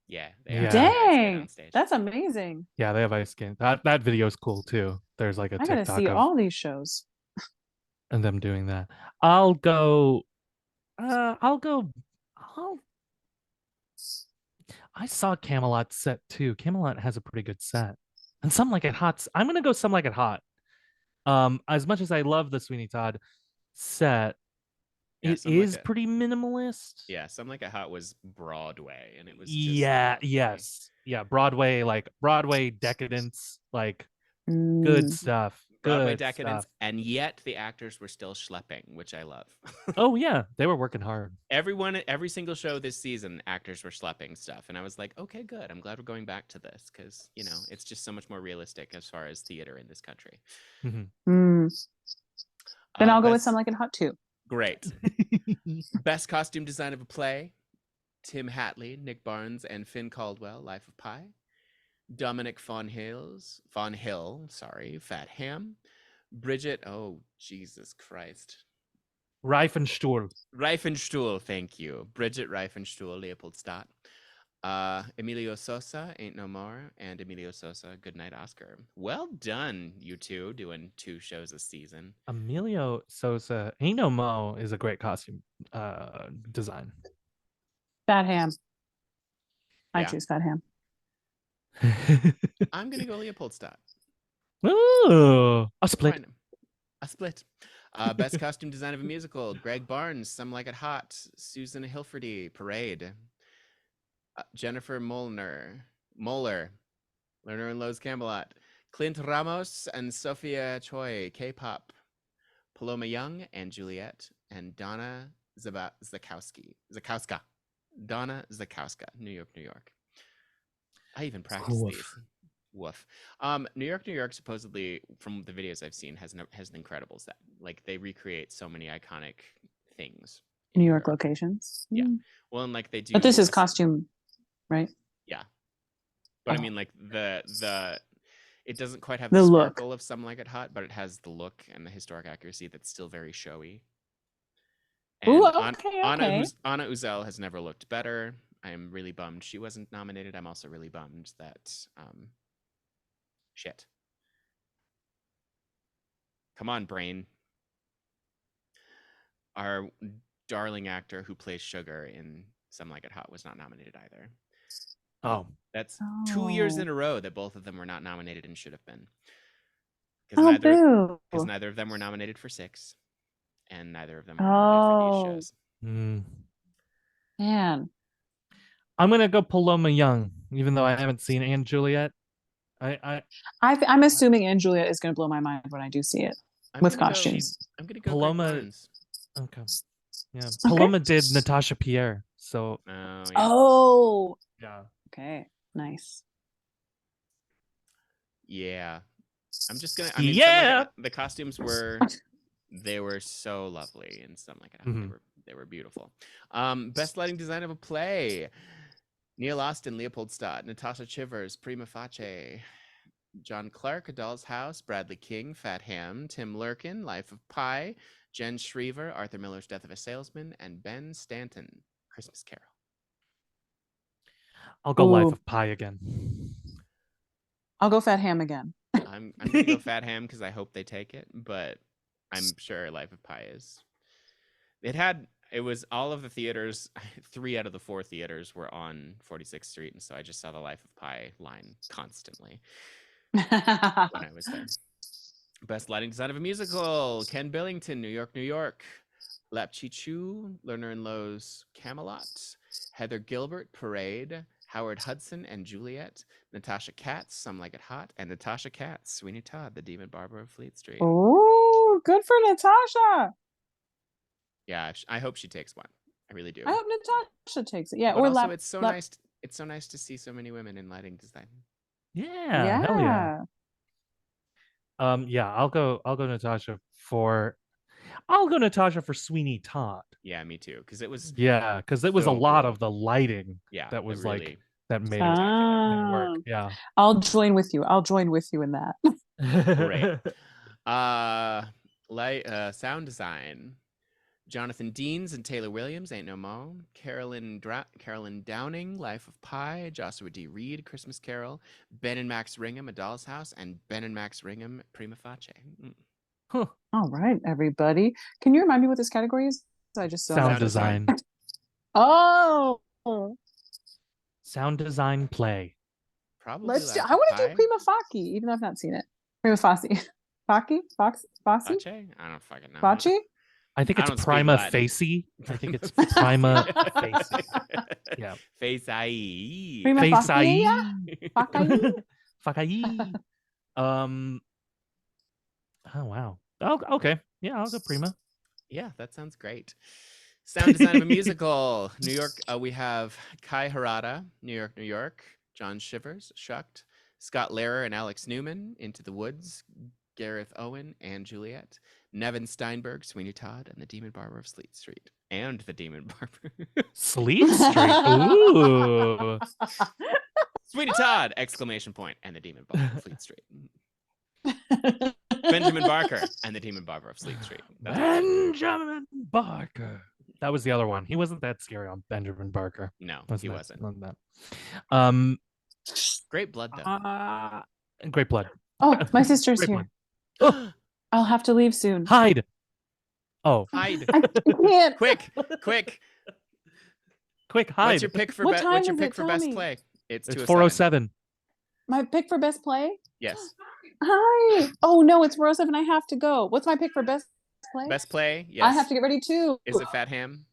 Yeah, they Yeah. actually ice skate on Dang, stage. that's amazing. Yeah, they have ice skating. That video is cool too. There's like a I gotta TikTok see of all these shows. and them doing that. I'll go. I'll. I saw Camelot set too. Camelot has a pretty good set, and Some Like It Hot. I'm gonna go Some Like It Hot. As much as I love the Sweeney Todd set, Yeah, it Some Like is It- pretty minimalist. Yeah, Some Like It Hot was Broadway, and it was just Yeah. lovely. Yes. Yeah. Broadway, like Broadway decadence, like good Mm. stuff. Broadway Good decadence, stuff. and yet the actors were still schlepping, which I love. Oh yeah, they were working hard. Every single show this season, actors were schlepping stuff, and I was like, okay, good. I'm glad we're going back to this because it's just so much more realistic as far as theater in this country. Mhm. Mm. Then I'll go with Best- Some Like It Hot too. Great. Best costume design of a play: Tim Hatley, Nick Barnes, and Finn Caldwell. Life of Pi. Dominic Von Hill, Fat Ham. Bridget, oh Jesus Christ. Reifenstuhl. Reifenstuhl, thank you. Bridget Reifenstuhl, Leopoldstadt. Emilio Sosa, Ain't No More, and Emilio Sosa, Goodnight Oscar. Well done, you two, doing 2 shows a season. Emilio Sosa, Ain't No Mo is a great costume design. Fat Ham. I Yeah. choose Fat Ham. I'm gonna go Leopoldstadt. Ooh, a split. Find him. A split. Best costume design of a musical: Greg Barnes, Some Like It Hot. Susan Hilferty, Parade. Jennifer Moeller, Lerner and Lowe's Camelot. Clint Ramos and Sophia Choi, K-pop. Paloma Young and Juliet, and Donna Zakowska. Donna Zakowska, New York, New York. I even practiced Woof. these. Woof. New York, supposedly, from the videos I've seen, has an incredible set. Like, they recreate so many iconic things. in New York locations. Yeah. Mm. Well, and like they do. But this is a- costume, right? Yeah. But I Oh. mean, like the it doesn't quite have The the look. sparkle of Some Like It Hot, but it has the look and the historic accuracy that's still very showy. Ooh, And okay, Anna okay. Anna Uzel has never looked better. I am really bummed she wasn't nominated. I'm also really bummed that shit. Come on, brain. Our darling actor who plays Sugar in Some Like It Hot was not nominated either. Oh, That's 2 years Oh. in a row that both of them were not nominated and should have been. Oh, Because boo. neither of them were nominated for 6, and neither of them were nominated for these Oh, shows. man. I'm gonna go Paloma Young, even though I haven't seen Anne Juliet. I'm assuming Anne Juliet is going to blow my mind when I do see it I'm with gonna costumes. I'm gonna go Paloma- Greg Barnes. Okay. Yeah. Paloma did Natasha Pierre. So Oh, yeah. Oh, yeah. okay. Nice. Yeah. I'm just gonna. Yeah. The costumes were so lovely and Some Like It Hot. Mhm. They were beautiful. Best lighting design of a play: Neil Austin, Leopoldstadt, Natasha Chivers, Prima Facie, John Clark, A Doll's House, Bradley King, Fat Ham, Tim Lurkin, Life of Pi, Jen Shriver, Arthur Miller's Death of a Salesman, and Ben Stanton, Christmas Carol. I'll go Life Ooh. of Pi again. I'll go Fat Ham again. I'm gonna go Fat Ham because I hope they take it, but I'm sure Life of Pi is. It was all of the theaters. 3 out of the 4 theaters were on 46th Street, and so I just saw the Life of Pi line constantly when I was there. Best lighting design of a musical: Ken Billington, New York, New York. Lap Chi Chu, Lerner and Lowe's Camelot. Heather Gilbert, Parade. Howard Hudson and Juliet. Natasha Katz, Some Like It Hot. And Natasha Katz, Sweeney Todd, The Demon Barber of Fleet Street. Oh, good for Natasha. Yeah, I hope she takes one. I really do. I hope Natasha takes it. Yeah, But or also, lap. it's so lap- nice. It's so nice to see so many women in lighting design. Yeah. Hell yeah. Yeah, I'll go Natasha for Sweeney Todd. Yeah, me too. Because it was. Yeah, because it was So a lot cool. of the lighting Yeah, that was really, like that made it work. Yeah. I'll join with you. I'll join with you in that. Great. Sound design. Jonathan Deans and Taylor Williams, Ain't No Mo. Carolyn Downing, Life of Pi. Joshua D. Reed, Christmas Carol. Ben and Max Ringham, A Doll's House. And Ben and Max Ringham, Prima Facie. Huh. All right, everybody. Can you remind me what this category is? I just don't Sound know. design. Oh, Sound design play. Probably let's do. Life I of want to Pi. do Prima Facie, even though I've not seen it. Prima Facie, Facie, Foxy, Facie? I don't fucking know. Facie. I think I it's don't speak prima Latin. facie. I think it's prima facie. Yeah. Facie. Prima facie. Facie. Facie. Oh wow. Oh, okay. Yeah, I'll go prima. Yeah, that sounds great. Sound design of a musical. New York, we have Kai Harada, New York, New York. John Shivers, Shucked. Scott Lehrer and Alex Newman, Into the Woods. Gareth Owen and Juliet. Nevin Steinberg, Sweeney Todd, and the Demon Barber of Fleet Street. And the Demon Barber. Fleet Street. Ooh. Sweeney Todd! Exclamation point. And the Demon Barber of Fleet Street. Benjamin Barker and the Demon Barber of Fleet Street. Benjamin Barker. That was the other one. He wasn't that scary on Benjamin Barker. No, he That? wasn't. Wasn't that. Great blood, though. Great blood. Oh, my sister's Great here. blood. I'll have to leave soon. Hide. Oh, Hide. I can't. Quick. quick, hide. What's your pick for What time what's your is pick it? for Tell best me. play? It's It's 207. 407. My pick for best play? Yes. Hi. Oh no, it's 407. I have to go. What's my pick for best play? Best play? Yes. I have to get ready too. Is it Fat Ham?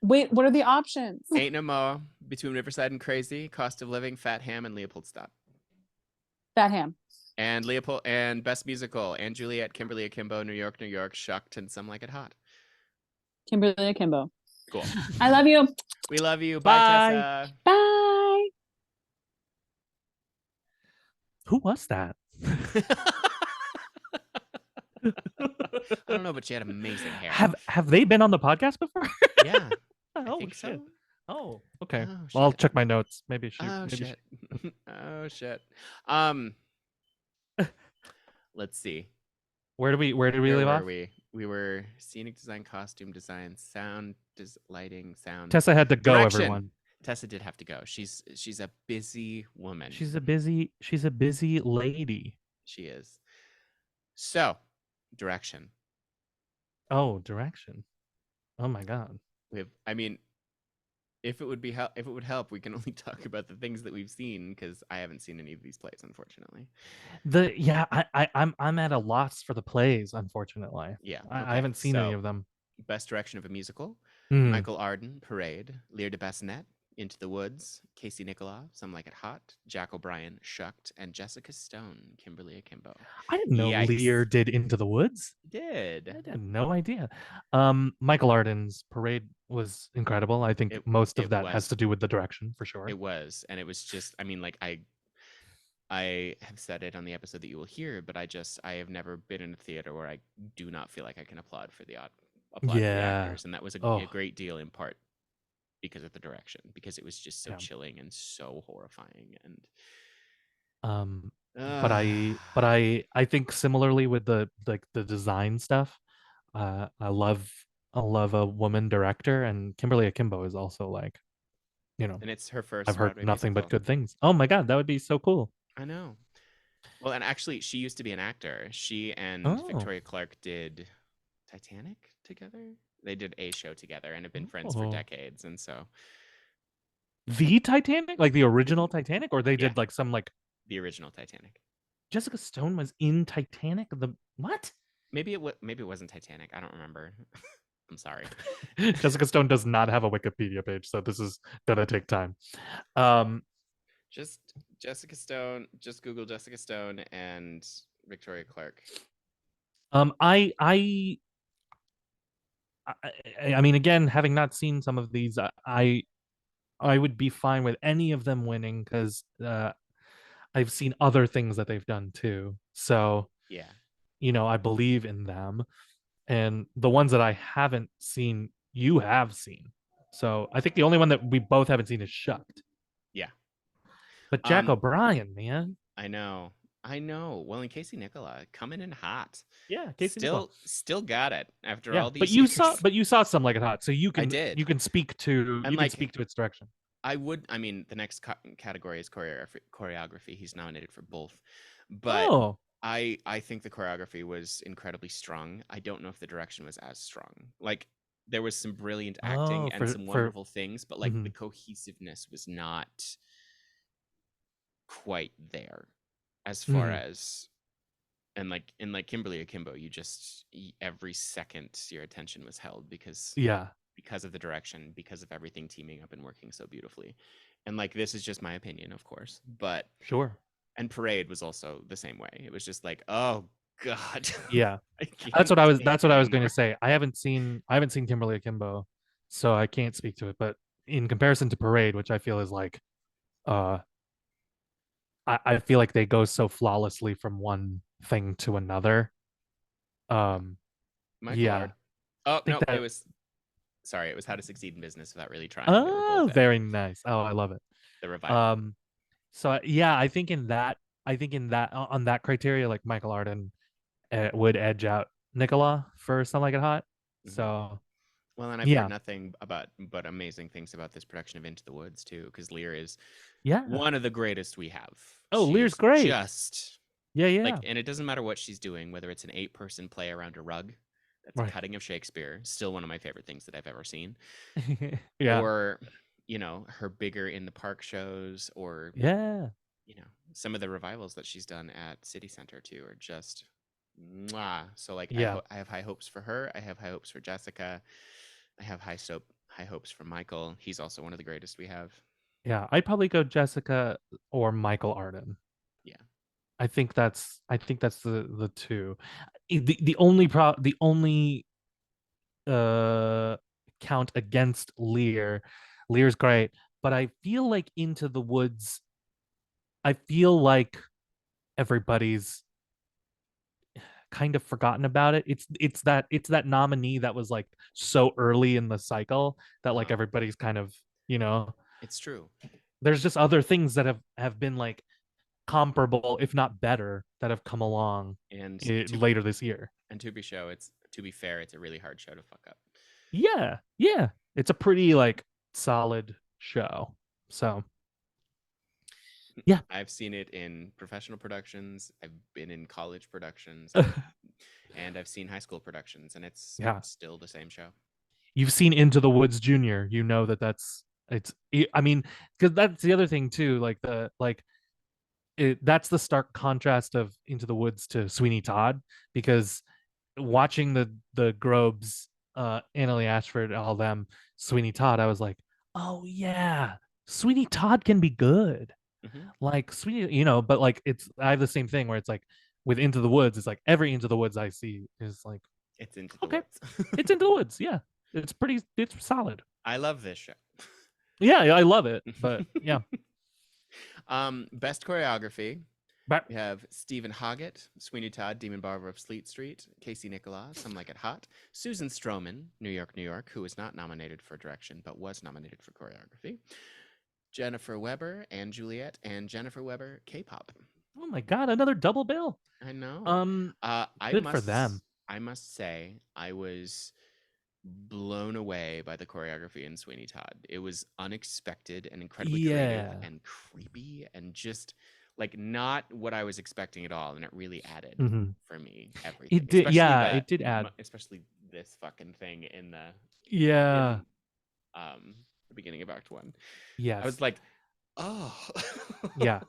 Wait, what are the options? Ain't No Mo, Between Riverside and Crazy, Cost of Living, Fat Ham, and Leopoldstadt. Fat Ham. And Leopold and Best Musical, and Juliet, Kimberly Akimbo, New York, New York, Shucked, and Some Like It Hot. Kimberly Akimbo. Cool. I love you. We love you. Bye. Bye, Tessa. Bye. Who was that? I don't know, but she had amazing hair. Have they been on the podcast before? Yeah. I Oh think shit. so. Oh, okay. Oh, Well, I'll shit. check my notes. Maybe she. Oh maybe shit. Oh shit. Let's see. Where did we Where leave were off? we were scenic design, costume design, sound, lighting, sound. Tessa had to go. Direction. Everyone. Tessa did have to go. She's a busy woman. She's a busy lady. She is. So, direction. Oh, direction. Oh my god. I mean, if it would help, we can only talk about the things that we've seen because I haven't seen any of these plays, unfortunately. I'm at a loss for the plays, unfortunately. Yeah, I haven't seen any so, of them. Best direction of a musical: Hmm. Michael Arden, Parade; Lear de Bassinet, Into the Woods; Casey Nicola, Some Like It Hot; Jack O'Brien, Shucked; and Jessica Stone, Kimberly Akimbo. I didn't know Yikes. Lear did Into the Woods. I Did had no idea. Michael Arden's Parade was incredible. I think most of that has to do with the direction for sure. It was, and it was just, I mean, like I have said it on the episode that you will hear, but I have never been in a theater where I do not feel like I can applaud for the actors, and that was a great deal in part because of the direction, because it was just so chilling and so horrifying. And but I think similarly with the design stuff, I love a woman director, and Kimberly Akimbo is also like, and it's her first. I've heard Broadway nothing but musical. good things. Oh my god, that would be so cool. I know. Well, and actually, she used to be an actor. She and Victoria Clark did Titanic together. They did a show together and have been friends for decades. And so, the Titanic, like the original Titanic, or they did like some like the original Titanic. Jessica Stone was in Titanic. The what? Maybe it wasn't Titanic. I don't remember. I'm sorry. Jessica Stone does not have a Wikipedia page, so this is gonna take time. Just Jessica Stone. Just Google Jessica Stone and Victoria Clark. I mean, again, having not seen some of these, I would be fine with any of them winning because I've seen other things that they've done too. So yeah, I believe in them, and the ones that I haven't seen, you have seen. So I think the only one that we both haven't seen is Shucked. Yeah. But Jack Um, O'Brien, man. I know. I know. Well, and Casey Nicola coming in hot. Yeah, Casey Nicola. Still got it after Yeah, all but these you years. saw some like it hot, so you I can did. speak to And like its direction. I mean, the next category is choreography. He's nominated for both. But Oh, I think the choreography was incredibly strong. I don't know if the direction was as strong. Like there was some brilliant acting and some for wonderful things, but like the cohesiveness was not quite there as far as and like in like Kimberly Akimbo, you just every second your attention was held yeah, because of the direction, because of everything teaming up and working so beautifully. And like this is just my opinion, of course, but sure. and Parade was also the same way. It was just like, oh god, Yeah, I can't that's take what it I was going to anymore. say. I haven't seen Kimberly Akimbo, so I can't speak to it. But in comparison to Parade, which I feel is like, uh, I feel like they go so flawlessly from one thing to another. Um, Michael yeah, Art. Oh I think no, it that. was sorry, it was How to Succeed in Business Without Really Trying. They were both Oh, very nice. Oh, I love it. the revival. Um, so yeah, I think in that on that criteria, like Michael Arden would edge out Nicola for Some Like It Hot. Mhm. So Well, and I've heard yeah, nothing but amazing things about this production of Into the Woods too, because Lear is yeah. one of the greatest we have. Oh, She Lear's is great. just Yeah, like, yeah. and it doesn't matter what she's doing, whether it's an 8-person play around a rug, that's a Right. cutting of Shakespeare, still one of my favorite things that I've ever seen, Yeah. or her bigger in the park shows, or Yeah. some of the revivals that she's done at City Center too are just mwah. So like Yeah. I have high hopes for her. I have high hopes for Jessica. I have high hopes for Michael. He's also one of the greatest we have. Yeah. I'd probably go Jessica or Michael Arden. Yeah. I think that's the two. The only uh count against Lear. Lear's great, but I feel like Into the Woods, I feel like everybody's kind of forgotten about it. It's that nominee that was like so early in the cycle that like Uh-huh. everybody's kind of, you know, It's true. there's just other things that have been like comparable, if not better, that have come along And later this year. to be fair, it's a really hard show to fuck up. Yeah, yeah, it's a pretty like solid show. So yeah, I've seen it in professional productions. I've been in college productions, and I've seen high school productions, and it's yeah. still the same show. You've seen Into the Woods Junior. You know that's it's. I mean, because that's the other thing too. Like that's the stark contrast of Into the Woods to Sweeney Todd, because watching the Grobes, Annalie Ashford, all them, Sweeney Todd, I was like, oh yeah, Sweeney Todd can be good. Hmm. Like Sweeney, but like I have the same thing where it's like with Into the Woods, it's like every Into the Woods I see is like, It's Into the okay, Woods. it's Into the Woods. Yeah. It's solid. I love this show. Yeah, I love it. But yeah. Best choreography. But We have Stephen Hoggett, Sweeney Todd, Demon Barber of Fleet Street, Casey Nicola, Some Like It Hot, Susan Stroman, New York, New York, who was not nominated for direction but was nominated for choreography, Jennifer Weber, and Juliet, and Jennifer Weber, K-pop. oh my god, another double bill. I know. Good for them. I must say, I was blown away by the choreography in Sweeney Todd. It was unexpected and incredibly creative Yeah. and creepy and just like not what I was expecting at all. And it really added Mhm. for me everything. It did. Yeah, it did add. Especially this fucking thing in Yeah. the beginning of Act One. Yes. I was like, oh. Yeah.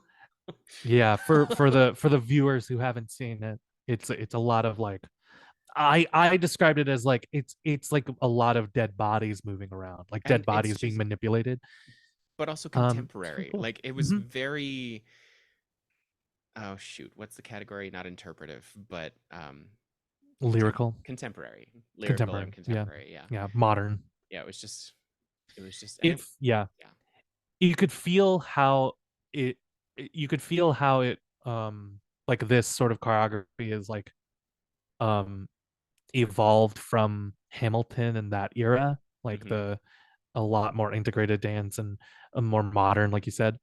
Yeah. For the viewers who haven't seen it, it's a lot of like, I described it as like it's like a lot of dead bodies moving around, like And dead bodies being manipulated. but also It's contemporary. pretty cool. Like it was Mhm. very oh shoot, what's the category? Not interpretive, but Lyrical, contemporary. Lyrical contemporary. and contemporary, yeah. Yeah, modern. Yeah, it was just and If yeah, yeah. you could feel how it you could feel how it like this sort of choreography is like um evolved from Hamilton and that era, like Mhm. a lot more integrated dance and a more modern, like you said.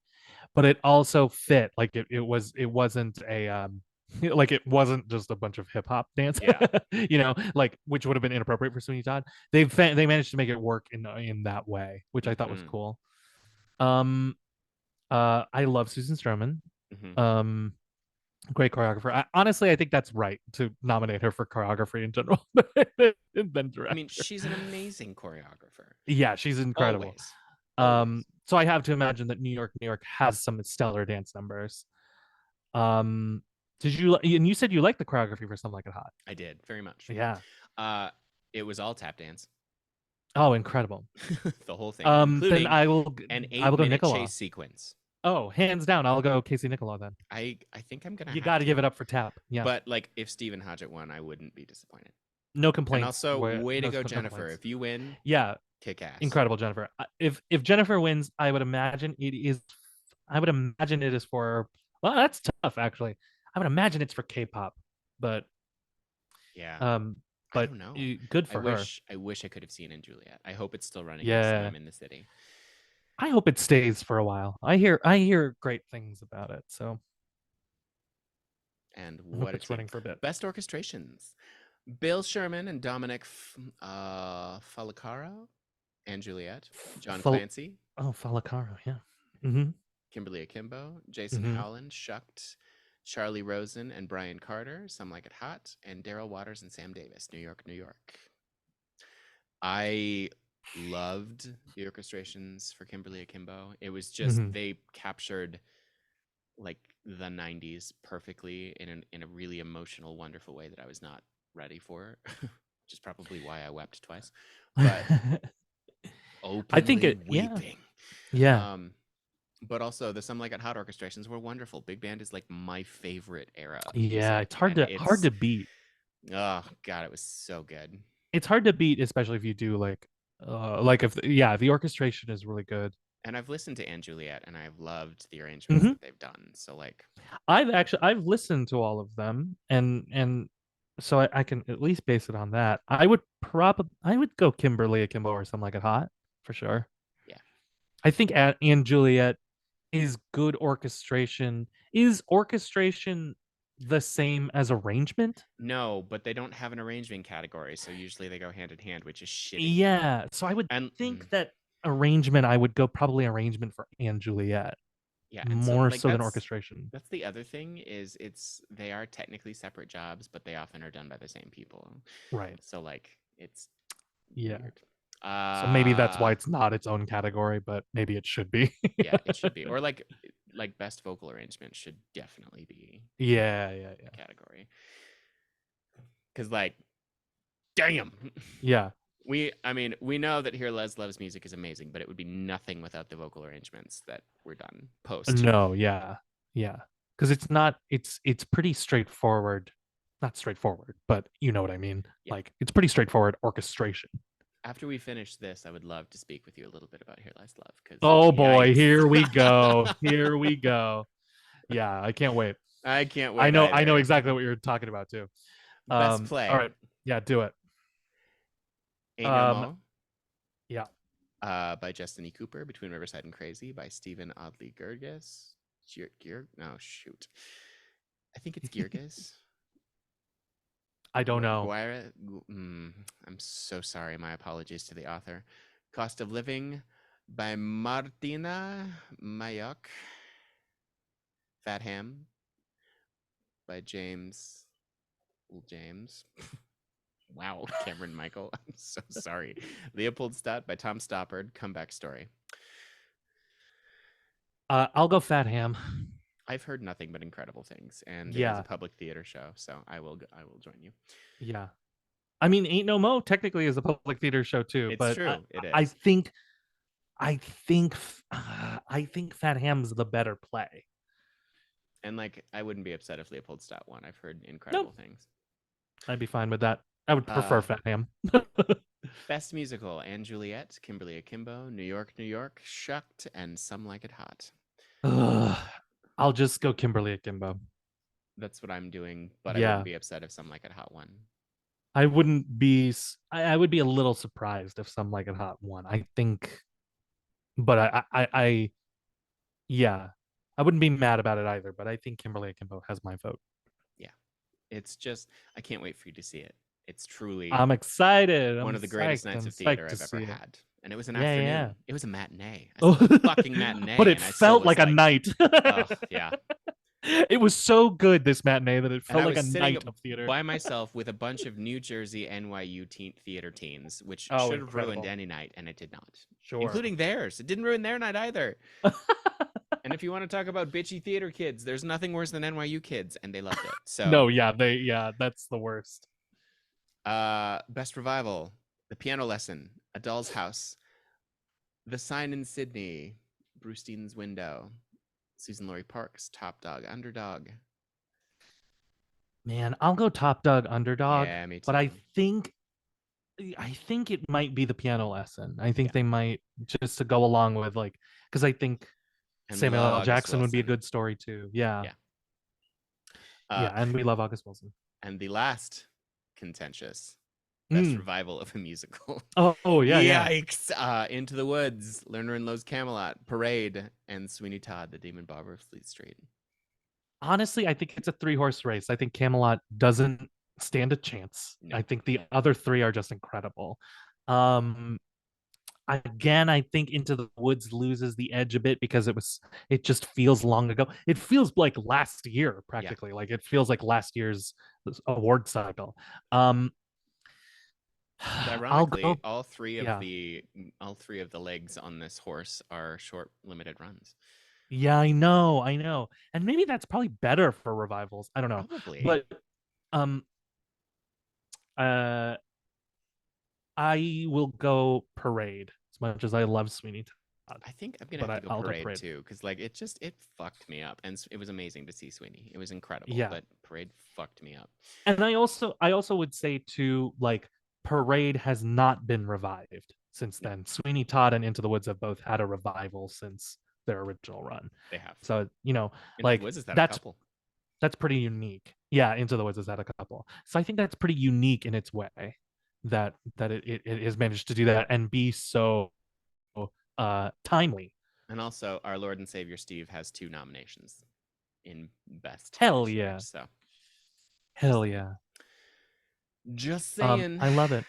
But it also fit. Like it wasn't a like it wasn't just a bunch of hip hop dance. Yeah. Like which would have been inappropriate for Sweeney Todd. They managed to make it work in that way, which I thought was Mhm. cool. I love Susan Stroman. Mhm. Great choreographer. Honestly, I think that's right to nominate her for choreography in general, than director. I mean, she's an amazing choreographer. Yeah, she's incredible. Always. Always. So I have to imagine that New York has some stellar dance numbers. Did you? And you said you liked the choreography for Something Like It Hot. I did very much. Yeah. It was all tap dance. Oh, incredible. The whole thing, including then I will an I will go 8-minute Nicola. chase sequence. Oh, hands down, I'll go Casey Nicola then. I think I'm gonna. You got to give it up for tap. Yeah. But like, if Stephen Hodgett won, I wouldn't be disappointed. No complaints. And also, way to no go, Jennifer! complaints. If you win, Yeah, kick ass. incredible, Jennifer. If Jennifer wins, I would imagine it is. I would imagine it is for. Well, that's tough, actually. I would imagine it's for K-pop, but yeah. But I don't know. Good for her. I wish I could have seen In Juliet. I hope it's still running. Yeah. I'm in the city. I hope it stays for a while. I hear great things about it. So. And what it's running for a bit. Best orchestrations: Bill Sherman and Dominic Falacaro and Juliet. John Clancy. Oh, Falacaro, yeah. Mm-hmm. Kimberly Akimbo, Jason Howland, Shucked, Charlie Rosen and Brian Carter, Some Like It Hot, and Daryl Waters and Sam Davis, New York, New York. I loved the orchestrations for Kimberly Akimbo. It was just they captured like the 90s perfectly in a really emotional, wonderful way that I was not ready for, which is probably why I wept twice. But openly I think weeping. Yeah. But also the Some Like It Hot orchestrations were wonderful. Big band is like my favorite era. Yeah, it's hard to beat. Oh god, it was so good. It's hard to beat, especially if you do like if the orchestration is really good. And I've listened to Anne Juliet and I've loved the arrangements that they've done. So like I've listened to all of them and so I can at least base it on that. I would go Kimberly Akimbo or Something Like It Hot for sure. Yeah. I think Anne Juliet is good orchestration. Is orchestration the same as arrangement? No, but they don't have an arrangement category, so usually they go hand in hand, which is shitty. Yeah, so I would think that arrangement, I would go probably arrangement for Anne Juliet. Yeah, more so than orchestration. That's the other thing is they are technically separate jobs, but they often are done by the same people. Right. So like it's weird. So maybe that's why it's not its own category, but maybe it should be. Yeah, it should be. Or like best vocal arrangement should definitely be. Yeah. Category. Because like, damn. Yeah. We know that Here Les Loves Music is amazing, but it would be nothing without the vocal arrangements that were done post. No, yeah. Because it's pretty straightforward. Not straightforward, but you know what I mean. Yeah. Like it's pretty straightforward orchestration. After we finish this, I would love to speak with you a little bit about Here Lies Love. Oh boy, here we go. Here we go. Yeah, I can't wait. I can't wait. I know exactly what you're talking about too. Best play. All right. Yeah, do it. Ain't No Mo. Yeah. By Justin E. Cooper, Between Riverside and Crazy by Stephen Audley Gerges. No, shoot. I think it's Gerges. I don't know. I'm so sorry. My apologies to the author. Cost of Living by Martina Mayock. Fat Ham by James. Wow, Cameron Michael. I'm so sorry. Leopoldstadt by Tom Stoppard. Comeback Story. I'll go Fat Ham. I've heard nothing but incredible things, and it is a public theater show, so I will join you. Yeah, I mean, Ain't No Mo technically is a public theater show too. It's true. It is. I think Fat Ham's the better play. And like, I wouldn't be upset if Leopoldstadt won. I've heard incredible things. I'd be fine with that. I would prefer Fat Ham. Best musical: Anne Juliet, Kimberly Akimbo, New York, New York, Shucked, and Some Like It Hot. I'll just go Kimberly Akimbo. That's what I'm doing, but I wouldn't be upset if Some Like It Hot won. I wouldn't be. I would be a little surprised if Some Like It Hot won. I think, but yeah, I wouldn't be mad about it either. But I think Kimberly Akimbo has my vote. Yeah, it's just I can't wait for you to see it. It's truly I'm excited. one I'm of the greatest psyched. nights I'm of theater psyched to I've ever see it. had, and it was an Yeah, afternoon. yeah. It was a matinee. I Oh. saw a fucking matinee, But it and I still felt was like a night. oh yeah. It was so good this matinee that it And felt I like was a sitting night of theater. by myself with a bunch of New Jersey NYU theater teens, which Oh, should have ruined incredible. any night, and it did not. Sure. Including theirs. It didn't ruin their night either. And if you want to talk about bitchy theater kids, there's nothing worse than NYU kids, and they loved it. So No, yeah, that's the worst. Best revival, The Piano Lesson, A Doll's House, The Sign in Sydney, Bruce Dean's Window, Susan Laurie Parks, Top Dog, Underdog. Man, I'll go Top Dog, Underdog. Yeah, me too. But I think it might be The Piano Lesson. I think they might, just to go along with, like, because I think And Samuel L. August Jackson would be a Wilson. good story too. Yeah. Yeah. And we love August Wilson. And the last contentious best revival of a musical. Oh yeah. Yikes! Into the Woods, Lerner and Lowe's Camelot, Parade, and Sweeney Todd, The Demon Barber of Fleet Street. Honestly, I think it's a 3-horse race. I think Camelot doesn't stand a chance. No. I think the other 3 are just incredible. Again, I think Into the Woods loses the edge a bit because it just feels long ago. It feels like last year practically. Like it feels like last year's award cycle. Ironically, all three of the legs on this horse are short, limited runs. Yeah, I know, and maybe that's probably better for revivals. I don't know, Probably. but I will go Parade as much as I love Sweeney Todd. I think I'm gonna have to go Parade too, because like it fucked me up, and it was amazing to see Sweeney. It was incredible, but Parade fucked me up. And I also would say too, like, Parade has not been revived since then. Sweeney Todd and Into the Woods have both had a revival since their original run. They have. So, you know, Into like the Woods has had that's a couple. That's pretty unique. Yeah, Into the Woods has had a couple. So I think that's pretty unique in its way that it has managed to do that and be so timely. And also, our Lord and Savior Steve has 2 nominations in Best. Hell yeah! So, hell yeah! Just saying. I love it.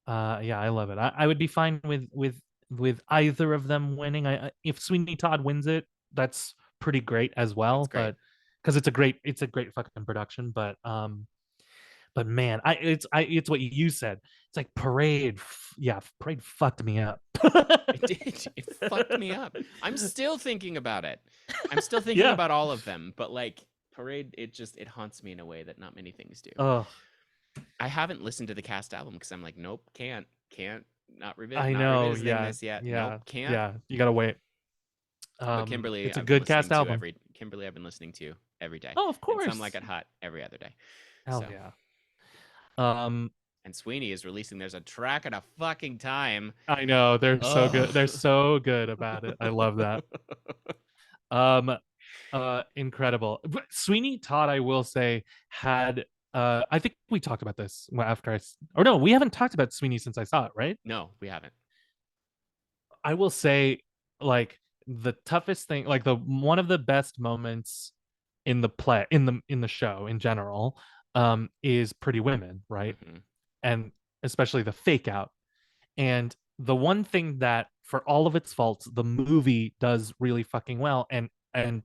Yeah, I love it. I would be fine with either of them winning. If Sweeney Todd wins it, that's pretty great as well. But because it's a great fucking production. But man, it's what you said. It's like Parade. Yeah, Parade fucked me up. It did. It fucked me up. I'm still thinking about it. I'm still thinking about all of them. But like Parade, it haunts me in a way that not many things do. Oh. I haven't listened to the cast album because I'm like, nope, can't, not revisit. I know, this yet. Nope, can't. Yeah, you gotta wait. But Kimberly, it's a good cast album. Kimberly, I've been listening to every day. Oh, of course. And Some Like It Hot every other day. Hell yeah. And Sweeney is releasing. There's a track at a fucking time. I know, they're so good. They're so good about it. I love that. Incredible. But Sweeney Todd, I will say, had I think we talked about this after we haven't talked about Sweeney since I saw it, right? No, we haven't. I will say, like, the toughest thing, like one of the best moments in the play, in the show in general, is Pretty Women, right? Mm-hmm. And especially the fake out. And the one thing that, for all of its faults, the movie does really fucking well and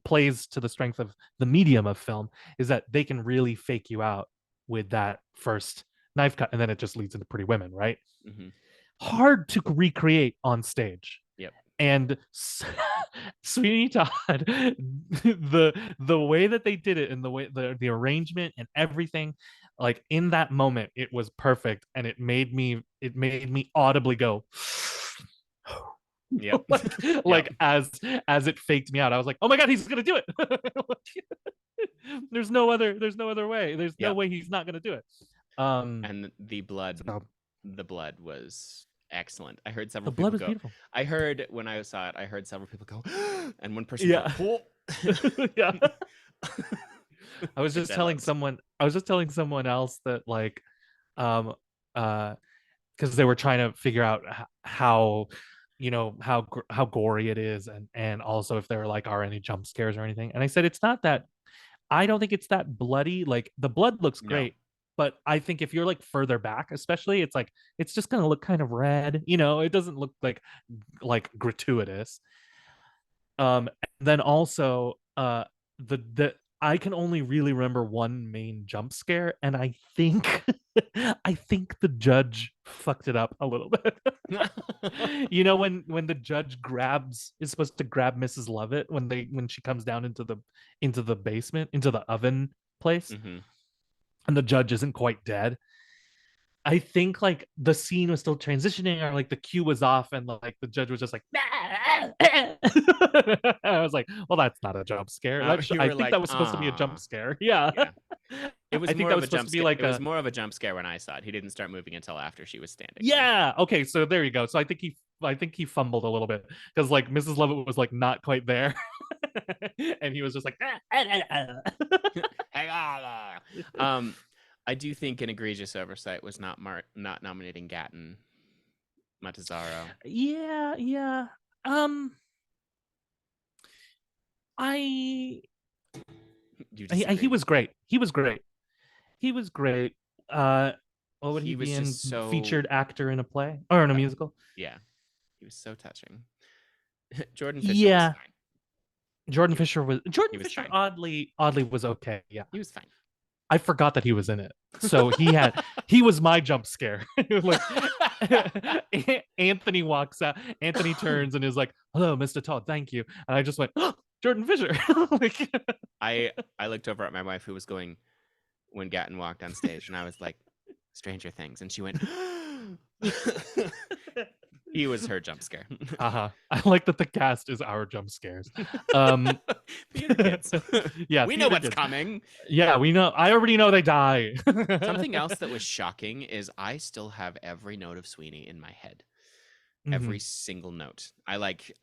plays to the strength of the medium of film is that they can really fake you out with that first knife cut, and then it just leads into Pretty Women, right? Mm-hmm. Hard to recreate on stage. Yep. And Sweeney Todd, the way that they did it, and the way the arrangement and everything, like in that moment, it was perfect, and it made me audibly go. Yep. like as it faked me out, I was like, oh my god, he's gonna do it. There's no other way. There's no way he's not gonna do it. And the blood was excellent. I heard several people go. Beautiful. I heard when I saw it, I heard several people go, and one person go, oh. I was just telling someone else that, like, um because they were trying to figure out how how gory it is, and also if there like are any jump scares or anything. And I said it's not that. I don't think it's that bloody. Like the blood looks No. great, but I think if you're like further back, especially, it's like it's just gonna look kind of red. It doesn't look like gratuitous. Then also, the I can only really remember one main jump scare, and I think I think the judge fucked it up a little bit. When the judge is supposed to grab Mrs. Lovett when she comes down into the basement, into the oven place, Mhm. and the judge isn't quite dead. I think like the scene was still transitioning, or like the cue was off, and like the judge was just like, I was like, well, that's not a jump scare. You I were think like, that was supposed to be a jump scare. Yeah. Yeah. It was I think more that of was a supposed jump to be scare. like It was more of a jump scare when I saw it. He didn't start moving until after she was standing. Yeah. Okay. So there you go. So I think he fumbled a little bit because like Mrs. Lovett was like not quite there, and he was just like, Hang on. I do think an egregious oversight was not nominating Gatton Matazzaro. Yeah, yeah. I You he disagree? was great. He was great. He was great. What would he He be was in? just so Featured actor in a play or in a musical? Yeah, he was so touching. Jordan Fisher was Yeah. fine. Jordan He was Fisher fine. oddly was okay. Yeah. He was fine. I forgot that he was in it. So he was my jump scare. Like Anthony walks out, Anthony turns and is like, "Hello, Mr. Todd, thank you." And I just went, oh, Jordan Fisher. Like, I looked over at my wife who was going when Gatton walked on stage, and I was like, Stranger Things, and she went, he was her jump scare. I like that the cast is our jump scares. Theater kids. Yeah, we know what's coming. Yeah, we know. I already know they die. Something else that was shocking is I still have every note of Sweeney in my head. Every single note. I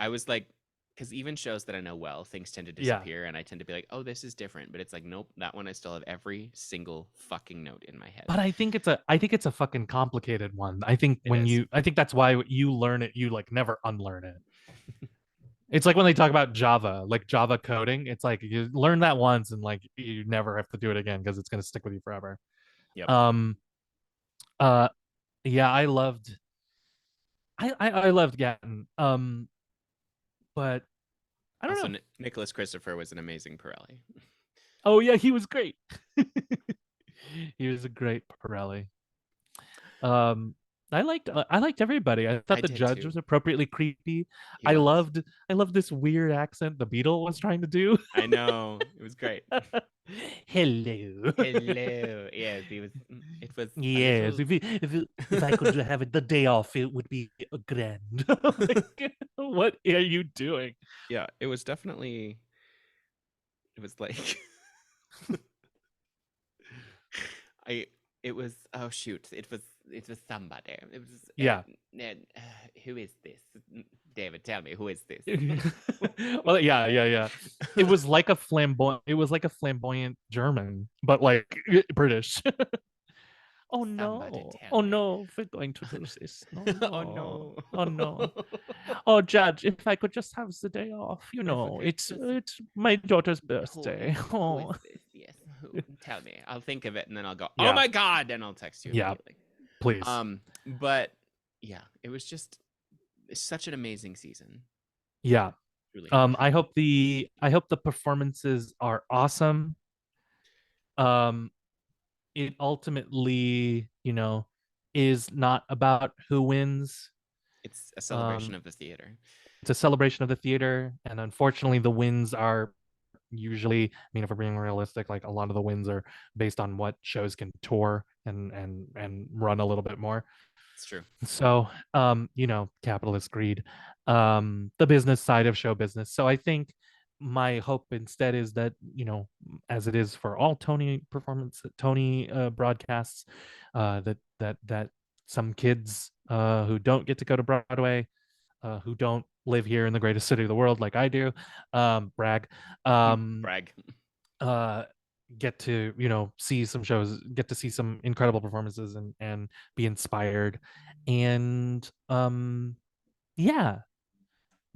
was like, because even shows that I know well, things tend to disappear, and I tend to be like, oh, this is different. But it's like, nope, that one I still have every single fucking note in my head. But I think it's a fucking complicated one. I think I think that's why you learn it, you like never unlearn it. It's like when they talk about Java, like Java coding. It's like you learn that once and like you never have to do it again because it's gonna stick with you forever. Yep. Yeah, I loved Gatton. But I don't know. Nicholas Christopher was an amazing Pirelli. Oh yeah, he was great. He was a great Pirelli. I liked everybody. I thought the judge was appropriately creepy. I loved this weird accent the Beatle was trying to do. I know, it was great. Hello. Yes, it was. Yes, if I could have the day off, it would be grand. Like, what are you doing? Yeah, it was definitely. It was like. It was. Oh shoot! It was somebody. It was. Yeah. Who is this? David, tell me, who is this? Well, yeah. It was like a flamboyant German, but like British. Oh no! Oh no! We're going to do this. Oh no! Oh no! Oh no! Oh, Judge, if I could just have the day off, it's my daughter's birthday. Who is this? Yes. Tell me. I'll think of it and then I'll go, Yeah. oh my God, and I'll text you immediately. Please. But yeah, it was just such an amazing season. Yeah. Really. I hope the performances are awesome. It ultimately, is not about who wins. It's a celebration of the theater. It's a celebration of the theater, and unfortunately the wins are usually, if we're being realistic, like a lot of the wins are based on what shows can tour and run a little bit more. It's true. So capitalist greed, the business side of show business. So I think my hope instead is that, as it is for all Tony broadcasts, that some kids who don't get to go to Broadway, who don't live here in the greatest city of the world like I do, brag, Brag, get to, you know, see some shows, get to see some incredible performances and be inspired, and yeah,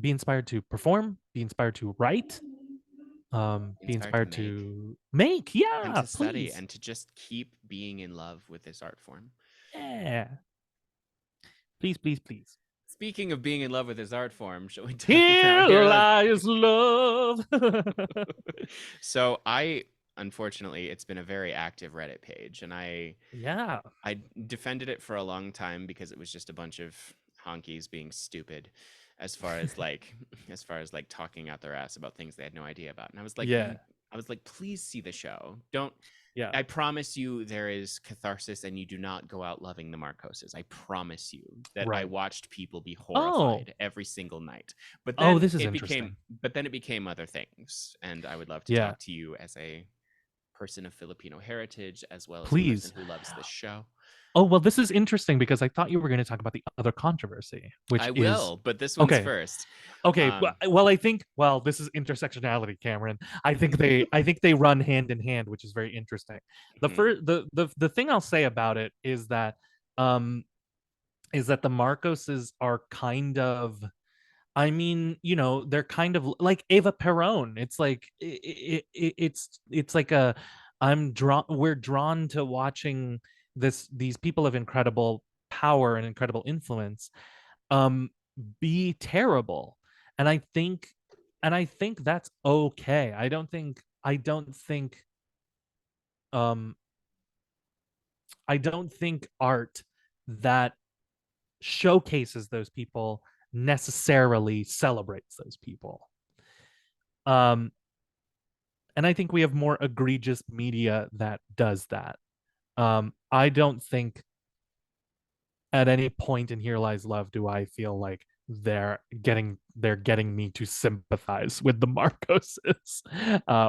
be inspired to perform, be inspired to write, be Inspired to inspired make to make. and Yeah, to study please. and to just keep being in love with this art form. Yeah, please, please, please. Speaking of being in love with this art form, shall we talk about Here Here Lies? lies love. So unfortunately, it's been a very active Reddit page, and Yeah, I defended it for a long time because it was just a bunch of honkies being stupid as far as like as far as like talking out their ass about things they had no idea about. And yeah, I was like, please see the show. Don't yeah. I promise you there is catharsis and you do not go out loving the Marcoses. I promise you that I Right. watched people be Oh, horrified every single night. oh, this is interesting. But then it became other things. And I would love to Yeah, talk to you as a person of Filipino heritage as well as a person please. who loves this show. Oh, well, this is interesting because I thought you were going to talk about the other controversy, which I is will, but this one's okay. first. Okay, well, I think, well, this is intersectionality, Cameron. I think they run hand in hand, which is very interesting. The Mhm. first, the thing I'll say about it um, is that the Marcoses are kind of, I mean, you know, they're kind of like Eva Peron. It's like it's like a I'm drawn. We're drawn to watching these people of incredible power and incredible influence um be terrible, and I think that's okay. Um I don't think art that showcases those people necessarily celebrates those people. um and I think we have more egregious media that does that. I don't think at any point in Here Lies Love do I feel like they're getting me to sympathize with the Marcoses,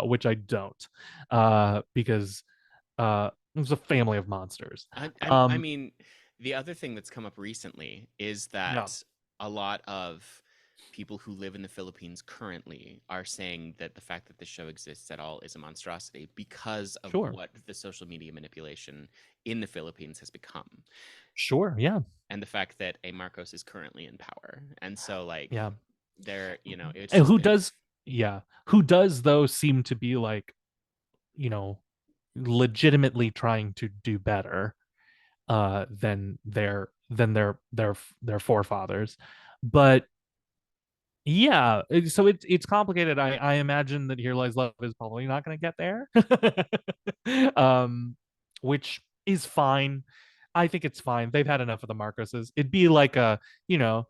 which I don't, because it's a family of monsters. I Um, mean, the other thing that's come up recently is yeah, that a lot of people who live in the Philippines currently are saying that the fact that the show exists at all is a monstrosity because of sure, what the social media manipulation in the Philippines has become. sure, yeah, And the fact that a Marcos is currently in power. And so like yeah. there, you know, it's And just who been does, yeah, who does though seem to be like, you know, legitimately trying to do better than their forefathers. But yeah, so it's complicated. I imagine that Here Lies Love is probably not going to get there. um which is fine. I think it's fine. They've had enough of the Marcoses. It'd be like a, you know,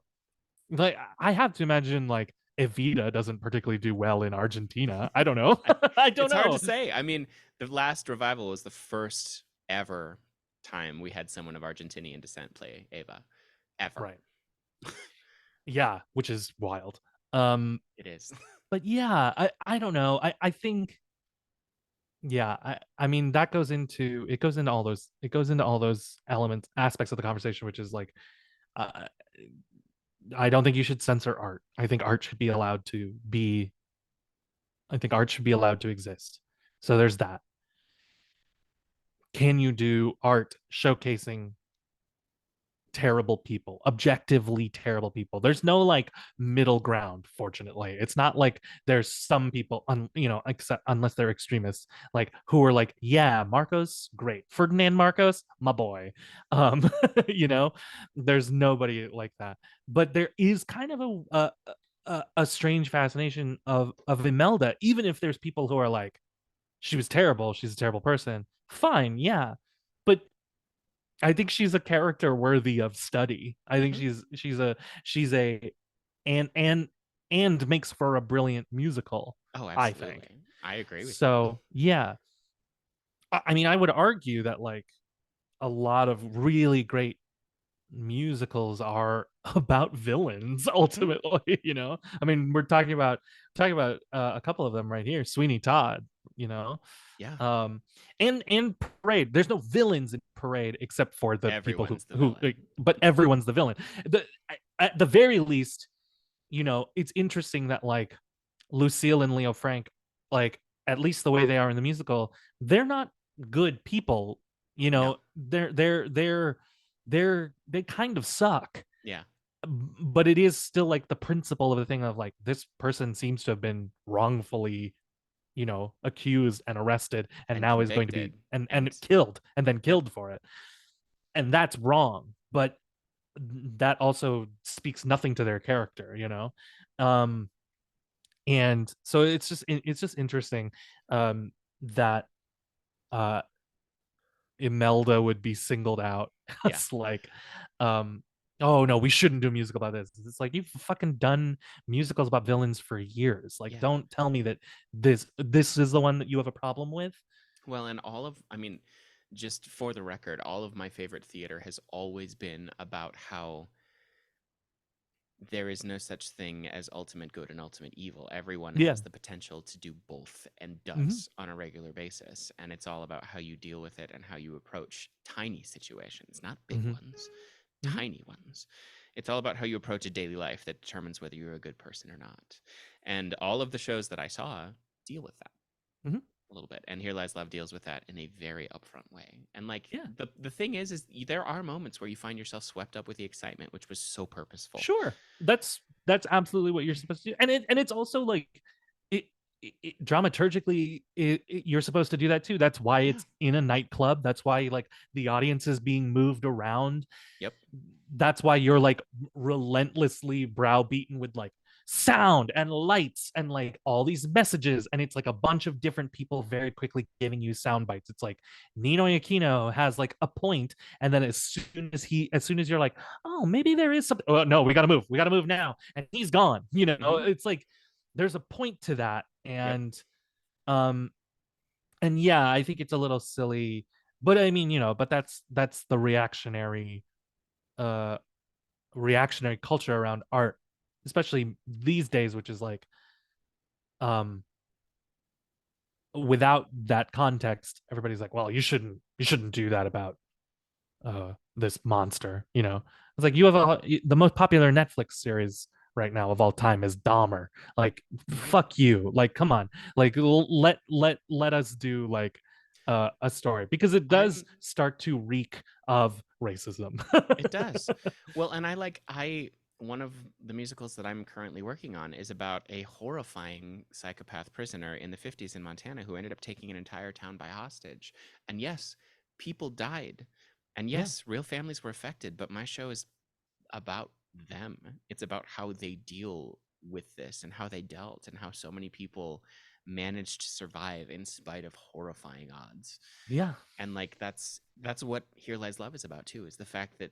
like I have to imagine like Evita doesn't particularly do well in Argentina. I don't know. I don't it's hard to know. say. I mean, the last revival was the first ever time we had someone of Argentinian descent play Ava. Ever. Right. Yeah, which is wild. It is. But yeah, I don't know. I think, yeah, I mean that goes into all those elements, aspects of the conversation, which is like, uh, I don't think you should censor art. I think art should be allowed to exist. So there's that. Can you do art showcasing terrible people, objectively terrible people? There's no like middle ground, fortunately. It's not like there's some people you know, except unless they're extremists, like who are like, yeah, Marcos great, Ferdinand Marcos my boy. You know, there's nobody like that. But there is kind of a strange fascination of Imelda, even if there's people who are like, she was terrible, she's a terrible person, fine, yeah, but I think she's a character worthy of study. I think Mhm. she's a and and and makes for a brilliant musical, Oh, I think. absolutely. I agree with you. So yeah. I mean, I would argue that like a lot of really great musicals are about villains Mhm. ultimately, you know. I mean, we're talking about a couple of them right here. Sweeney Todd, you know. Yeah. um and Parade, there's no villains in Parade except for the people Everyone's the who villain. but everyone's the villain. At the very least, you know, it's interesting that like Lucille and Leo Frank like at least the way they are in the musical, they're not good people. You know, they kind of suck. Yeah. But it is still like the principle of the thing of like, this person seems to have been wrongfully, you know, accused and arrested, and And now is going to be convicted, and and killed, and then Yep. killed for it. And that's wrong. But that also speaks nothing to their character, you know. And so it's just interesting that uh Imelda would be singled out as like, oh no, we shouldn't do a musical about this. It's like, you've fucking done musicals about villains for years. Like, Yeah. don't tell me that this is the one that you have a problem with. Well, and I mean, just for the record, all of my favorite theater has always been about how there is no such thing as ultimate good and ultimate evil. Everyone Yeah. has the potential to do both, and does on a regular basis. And it's all about how you deal with it and how you approach tiny situations, not big ones, tiny ones. It's all about how you approach a daily life that determines whether you're a good person or not. And all of the shows that I saw deal with that a little bit. And Here Lies Love deals with that in a very upfront way. And like, the thing is there are moments where you find yourself swept up with the excitement, which was so purposeful. Sure, that's absolutely what you're supposed to do. And it's also like, dramaturgically, you're supposed to do that too. That's why it's in a nightclub. That's why like the audience is being moved around. Yep. That's why you're like relentlessly browbeaten with like sound and lights and like all these messages, and it's like a bunch of different people very quickly giving you sound bites. It's like Nino Aquino has like a point, and then as soon as you're like, oh, maybe there is something, oh no, we gotta move now, and he's gone, you know. It's like there's a point to that. And and yeah, I think it's a little silly, but I mean, you know, but that's the reactionary culture around art, especially these days, which is like, without that context, everybody's like, well, you shouldn't do that about this monster, you know. It's like, you have the most popular Netflix series right now of all time is Dahmer. Like, fuck you. Like, come on. Like, let us do like a story, because it does start to reek of racism. It does. Well, and one of the musicals that I'm currently working on is about a horrifying psychopath prisoner in the 50s in Montana who ended up taking an entire town by hostage. And yes, people died. And yes, real families were affected, but my show is about them. It's about how they deal with this, and how they dealt, and how so many people managed to survive in spite of horrifying odds. Yeah. And like, that's what Here Lies Love is about too, is the fact that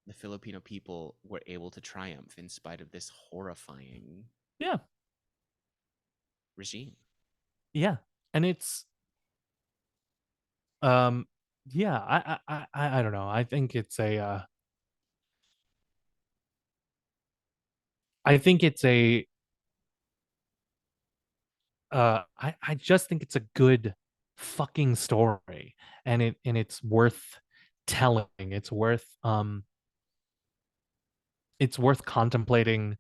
the Filipino people were able to triumph in spite of this horrifying regime. Yeah. And it's yeah, I don't know. I think it's a I think it's a I just think it's a good fucking story, and it's worth telling. It's worth contemplating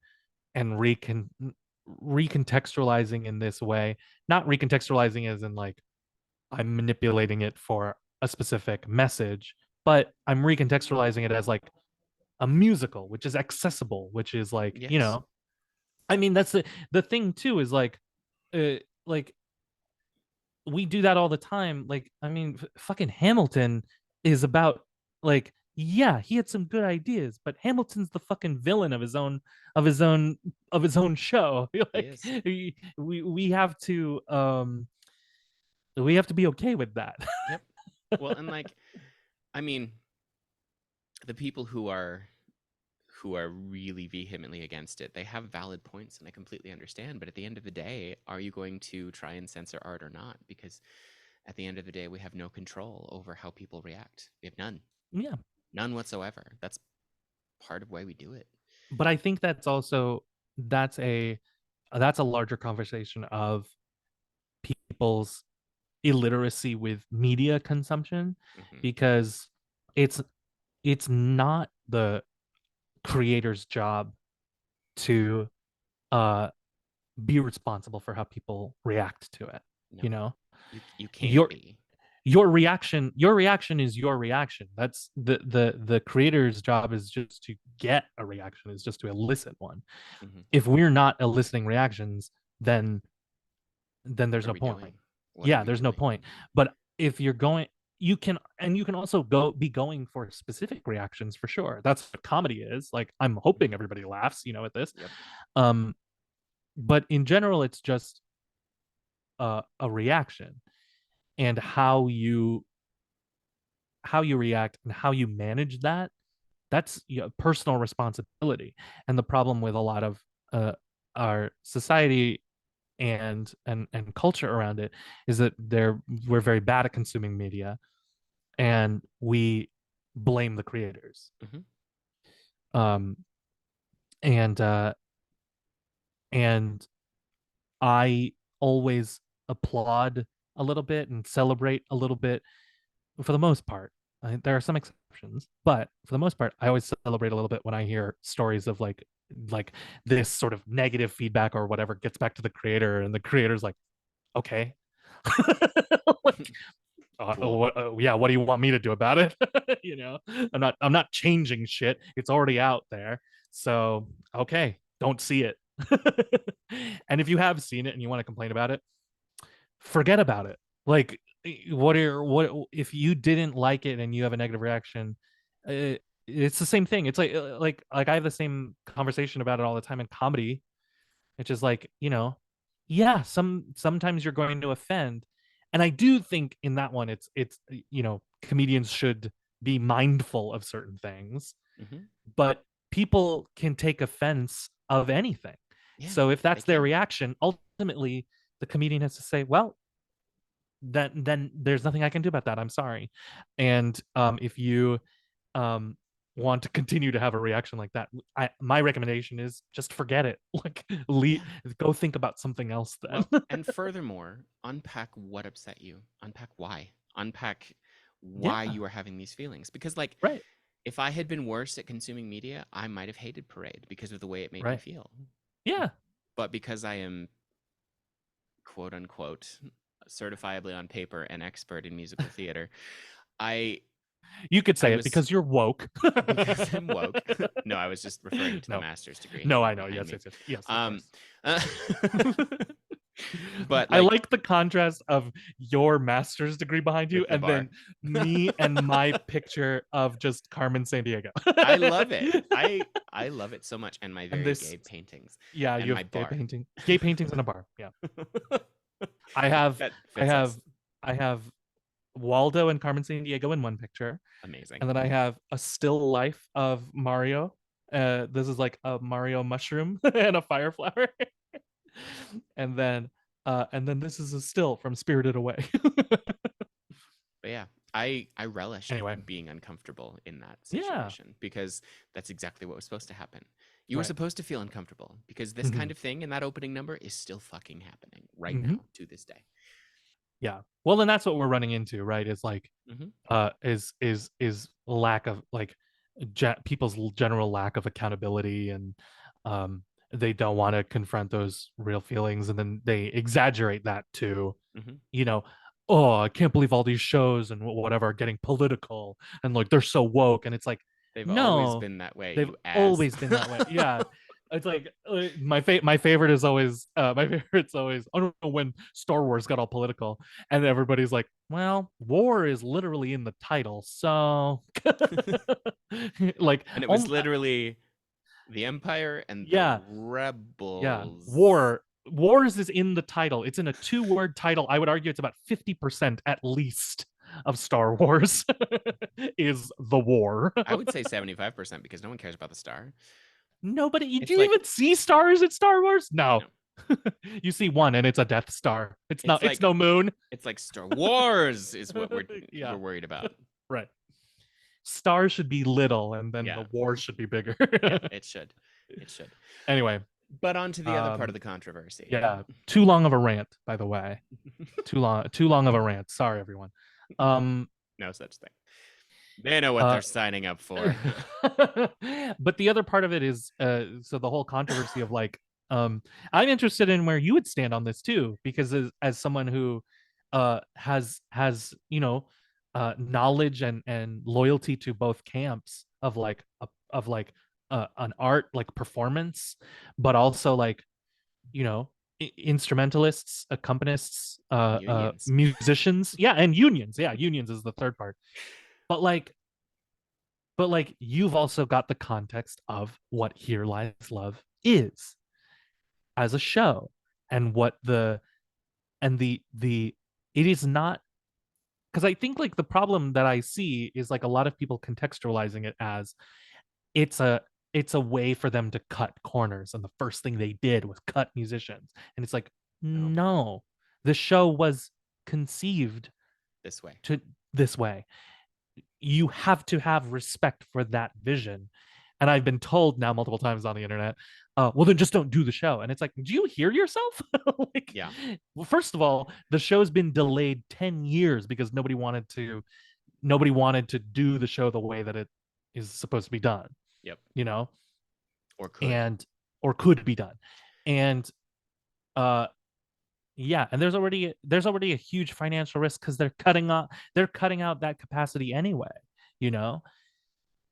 and recontextualizing in this way. Not recontextualizing as in like I'm manipulating it for a specific message, but I'm recontextualizing it as like a musical, which is accessible, which is like, you know, I mean, that's the thing too, is like, like we do that all the time. Like, I mean, fucking Hamilton is about like, yeah, he had some good ideas, but Hamilton's the fucking villain of his own show. Like, we have to be okay with that. Yep. Well, and like, I mean, the people who are really vehemently against it, they have valid points, and I completely understand. But at the end of the day, are you going to try and censor art or not? Because at the end of the day, we have no control over how people react. We have none. Yeah. None whatsoever. That's part of why we do it. But I think that's a larger conversation of people's illiteracy with media consumption, because it's not the creator's job to be responsible for how people react to it. you know. You can't Your be. your reaction is your reaction. That's the creator's job, is just to get a reaction, is just to elicit one. If we're not eliciting reactions, then there's no point. Yeah, there's no point. But if you're going, you can also be going for specific reactions, for sure. That's what comedy is. Like, I'm hoping everybody laughs, at this. Yep. But in general, it's just a reaction, and how you react and how you manage that's personal responsibility. And the problem with a lot of our society and culture around it is that we're very bad at consuming media, and we blame the creators. um and and I always applaud a little bit and celebrate a little bit, for the most part. There are some exceptions, but for the most part, I always celebrate a little bit when I hear stories of like this sort of negative feedback or whatever gets back to the creator, and the creator's like, okay. Like, Cool. yeah, what do you want me to do about it? I'm not changing shit. It's already out there. So, okay, don't see it. And if you have seen it and you want to complain about it, forget about it. Like, what if you didn't like it and you have a negative reaction? It's the same thing. It's like I have the same conversation about it all the time in comedy, which is like, yeah, sometimes you're going to offend. And I do think in that one, it's comedians should be mindful of certain things, but people can take offense of anything. Yeah, so if that's their can. reaction, ultimately the comedian has to say, well, then there's nothing I can do about that. I'm sorry. And if you want to continue to have a reaction like that, my recommendation is just forget it. Like, go think about something else then. Well, and furthermore, unpack what upset you. Unpack why. Unpack why you are having these feelings. Because, like, right. if I had been worse at consuming media, I might have hated Parade because of the way it made me feel. Yeah. But because I am, quote unquote, certifiably on paper an expert in musical theater, you could say it because you're woke. Because I'm woke. No, I was just referring to the master's degree. No, I know. Yes. But I like the contrast of your master's degree behind you and then me and my picture of just Carmen Sandiego. I love it. I love it so much. And my very gay paintings. Yeah, and you have gay paintings in a bar. Yeah. I have Waldo and Carmen Sandiego in one picture. Amazing. And then I have a still life of Mario. This is like a Mario mushroom and a fire flower. And then this is a still from Spirited Away. But yeah, I relish being uncomfortable in that situation because that's exactly what was supposed to happen. You were supposed to feel uncomfortable because this kind of thing in that opening number is still fucking happening right now to this day. Yeah. Well, then that's what we're running into, right? Is like, is lack of like people's general lack of accountability, and they don't want to confront those real feelings, and then they exaggerate that to, oh, I can't believe all these shows and whatever are getting political and like they're so woke, and it's like, they've always been that way. They've always been that way. Yeah. It's like my favorite is always I don't know when Star Wars got all political and everybody's like, well, war is literally in the title, so like, and it was literally the Empire and the Rebels. Yeah, Wars is in the title. It's in a 2-word title. I would argue it's about 50% at least of Star Wars is the war. I would say 75% because no one cares about the star. Nobody. Do you even see stars in Star Wars? No. You see one, and it's a Death Star. It's no moon. It's like Star Wars is what we're worried about. Right. Stars should be little, and then the wars should be bigger. It should. Anyway. But on to the other part of the controversy. Yeah. Too long of a rant, by the way. Too long of a rant. Sorry, everyone. No such thing. They know what they're signing up for. But the other part of it is, so the whole controversy of like, I'm interested in where you would stand on this too, because as someone who has knowledge and loyalty to both camps of like an art like performance, but also like you know instrumentalists, accompanists, Unions. musicians, yeah, and unions, yeah, unions is the third part, but like you've also got the context of what Here Lies Love is as a show, and what the it is not, because I think like the problem that I see is like a lot of people contextualizing it as it's a it's a way for them to cut corners, and the first thing they did was cut musicians, and it's like No, no, the show was conceived this way. to this way. You have to have respect for that vision. And I've been told now multiple times on the internet, well, then just don't do the show. And it's like, do you hear yourself? Like, Yeah. well, first of all, the show's been delayed 10 years because nobody wanted to do the show the way that it is supposed to be done, Yep. you know, Or could. and or could be done. And uh yeah, and there's already a huge financial risk because they're cutting out that capacity anyway, you know.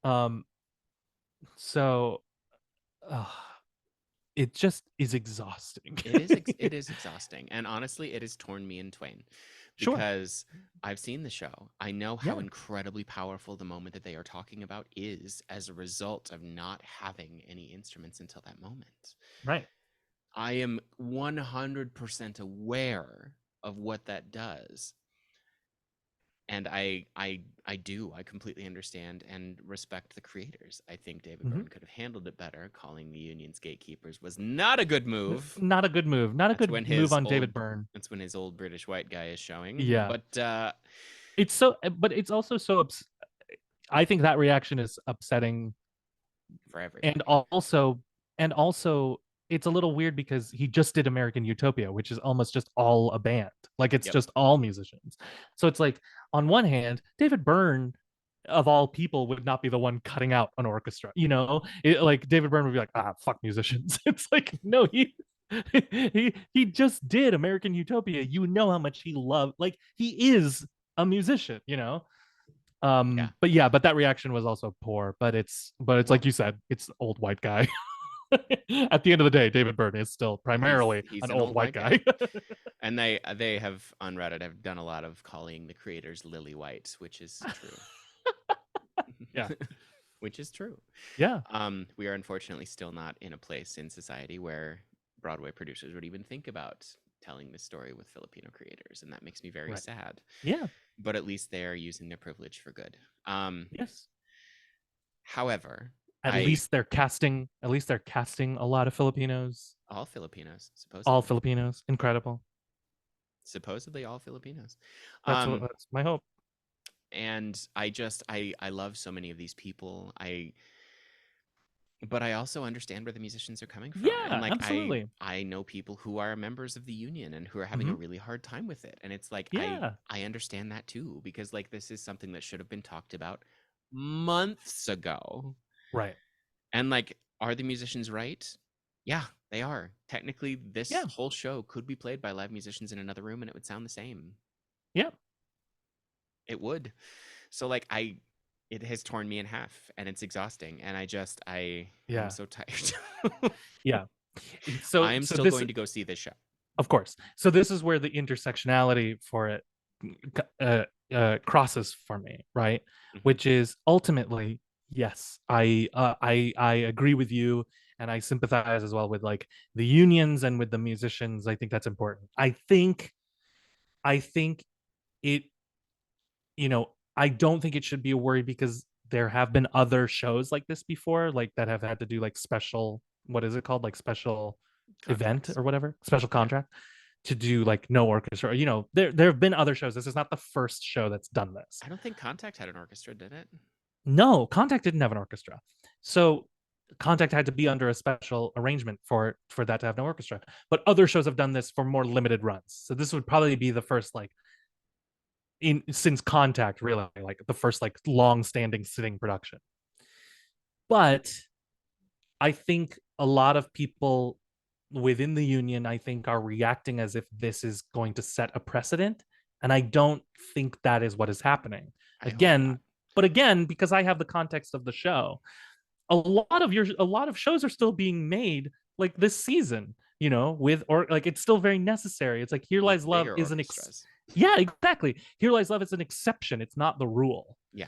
Um, so uh, it just is exhausting. It is exhausting, and honestly, it has torn me in twain Sure. because I've seen the show. I know how Yeah. incredibly powerful the moment that they are talking about is as a result of not having any instruments until that moment. Right. I am 100% aware of what that does. And I completely understand and respect the creators. I think David Mhm. Byrne could have handled it better. Calling the unions gatekeepers was not a good move. Not a good move. Not a That's good when move his on old David Byrne. That's when his old British white guy is showing. Yeah. But It's so, but it's also so. I think that reaction is upsetting, for everybody. and also it's a little weird because he just did American Utopia, which is almost just all a band. Like it's Yep. just all musicians. So it's like on one hand, David Byrne of all people would not be the one cutting out an orchestra, like David Byrne would be like, fuck musicians. It's like, no, he just did American Utopia. You know how much he loved, like he is a musician, Yeah. but that reaction was also poor. But it's like you said, it's old white guy. At the end of the day, David Byrne is still primarily He's an old white guy. And they have on Reddit have done a lot of calling the creators lily white, which is true. Yeah. Which is true. Yeah. We are unfortunately still not in a place in society where Broadway producers would even think about telling this story with Filipino creators, and that makes me very Right. sad. Yeah. But at least they are using their privilege for good. Yes. However, At least they're casting a lot of Filipinos. all Filipinos, supposedly. All Filipinos. Incredible. Supposedly all Filipinos. That's my hope. And I love so many of these people. But I also understand where the musicians are coming from. Yeah, And like absolutely. I know people who are members of the union and who are having a really hard time with it. And it's like Yeah. I understand that too, because like this is something that should have been talked about months ago. Right. And like, are the musicians right? Yeah, they are. Technically, this whole show could be played by live musicians in another room and it would sound the same. Yeah. It would. So like it has torn me in half and it's exhausting. And I'm so tired. Yeah. So I am so still this, going to go see this show. of course. So this is where the intersectionality for it crosses for me, right? Mhm. Which is ultimately, yes, I agree with you, and I sympathize as well with like the unions and with the musicians. I think that's important. I think it, I don't think it should be a worry because there have been other shows like this before, like that have had to do like special, what is it called, like special event Contracts. or whatever, special contract to do like no orchestra. There have been other shows. This is not the first show that's done this. I don't think Contact had an orchestra, did it? No, Contact didn't have an orchestra. So Contact had to be under a special arrangement for that to have no orchestra. But other shows have done this for more limited runs. So this would probably be the first like since Contact, really, like the first like long-standing sitting production. But I think a lot of people within the union, I think, are reacting as if this is going to set a precedent. And I don't think that is what is happening. I hope not. Again, because I have the context of the show, a lot of shows are still being made like this season, with, or like, it's still very necessary. It's like Here With Lies Love bigger is orchestras. yeah, exactly. Here Lies Love is an exception. It's not the rule. Yeah.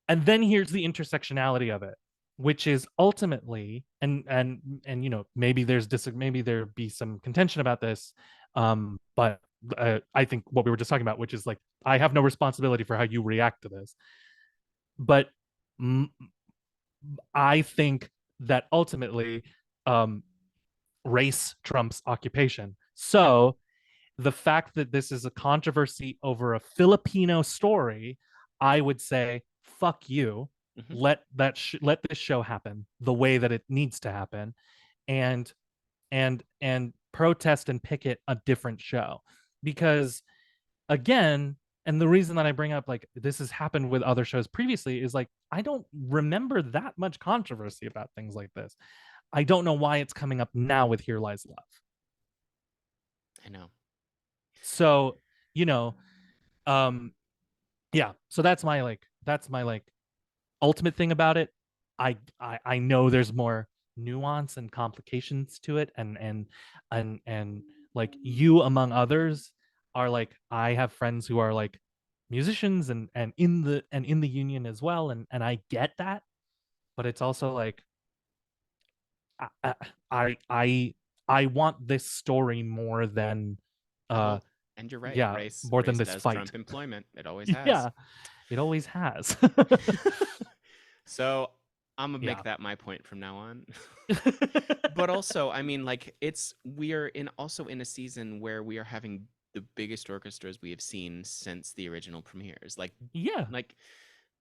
And then here's the intersectionality of it, which is ultimately, and maybe maybe there be some contention about this, but I think what we were just talking about, which is like, I have no responsibility for how you react to this, but I think that ultimately, race trumps occupation. So the fact that this is a controversy over a Filipino story, I would say, fuck you. Mhm. Let this show happen the way that it needs to happen, and protest and picket a different show. Because again, and the reason that I bring up, like, this has happened with other shows previously, is like, I don't remember that much controversy about things like this. I don't know why it's coming up now with Here Lies Love. I know. So, yeah, so that's my ultimate thing about it. I know there's more nuance and complications to it, and like, you among others are like, I have friends who are like musicians and in the union as well, and I get that, but it's also like, I I want this story more than Well, and you're right. yeah, more than Race this does fight. trump employment. It always has. Yeah, it always has. So I'm gonna Yeah. make that my point from now on. But also, I mean, like, we are also in a season where we are having the biggest orchestras we have seen since the original premieres. Yeah, Like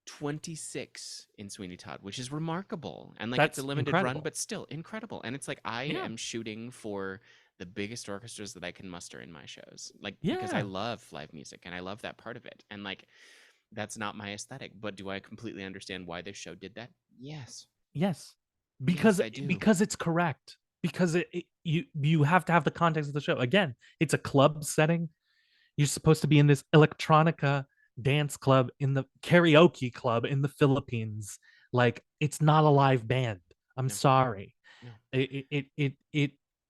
26 in Sweeney Todd, which is remarkable. And like, it's a that's limited run, incredible. but still incredible. And it's like, I Yeah. am shooting for the biggest orchestras that I can muster in my shows. Like, because I Yeah. love live music and I love that part of it. And like, that's not my aesthetic. But do I completely understand why this show did that? Yes. Yes. Yes, I do. Because it's correct. Because you have to have the context of the show. Again, it's a club setting. You're supposed to be in this electronica dance club, in the karaoke club in the Philippines. Like, it's not a live band. I'm No. sorry. No. It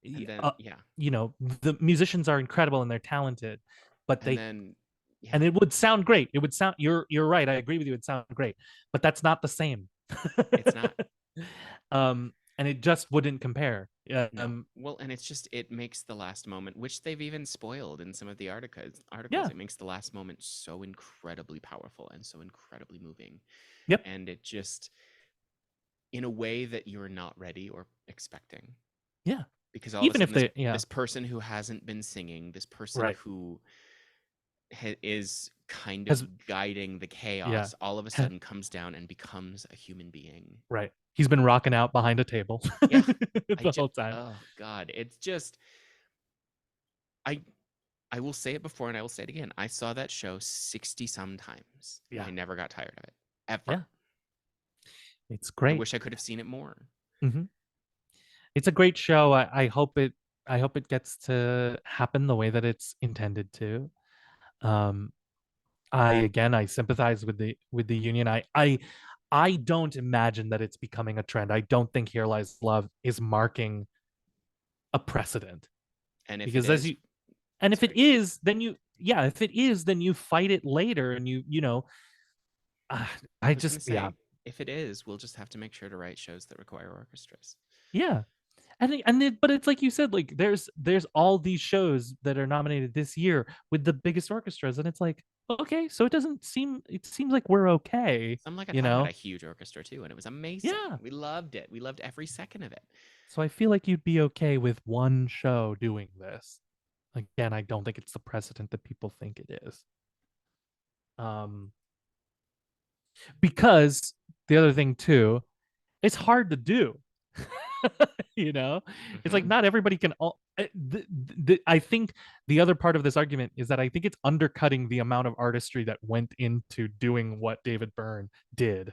And then, yeah. the musicians are incredible and they're talented, but And then, yeah. and it would sound great. It would sound, you're right. I agree with you. It sound great, but that's not the same. It's not. And it just wouldn't compare. No. Well, and it's just, it makes the last moment, which they've even spoiled in some of the articles. Yeah. It makes the last moment so incredibly powerful and so incredibly moving. Yep. And it just, in a way that you're not ready or expecting. Yeah. Because all Even of a if sudden, they, yeah, this person who hasn't been singing, this person right, who is kind has, of guiding the yeah, chaos, all of a sudden comes down and becomes a human being. right. He's been rocking out behind a table Yeah. the whole time. Oh God, it's just, I I will say it before and I will say it again. I saw that show 60 some times. Yeah. And I never got tired of it. Ever. Yeah. It's I great. wish I could have seen it more. Mm-hmm. It's a great show. I hope it gets to happen the way that it's intended to. I sympathize with the union. I don't imagine that it's becoming a trend. I don't think Here Lies Love is marking a precedent. And if Because it is, if it is, then if it is, then you fight it later, and I was gonna just, say, yeah. if it is, we'll just have to make sure to write shows that require orchestras. Yeah. But it's like you said, like, there's all these shows that are nominated this year with the biggest orchestras, and it's like, okay, so it seems like we're okay. Some Like a Time had a huge orchestra too, and it was amazing. Yeah. We loved it. We loved every second of it. So I feel like you'd be okay with one show doing this. Again, I don't think it's the precedent that people think it is. Because the other thing too, it's hard to do. It's like, not everybody can I think the other part of this argument is that I think it's undercutting the amount of artistry that went into doing what David Byrne did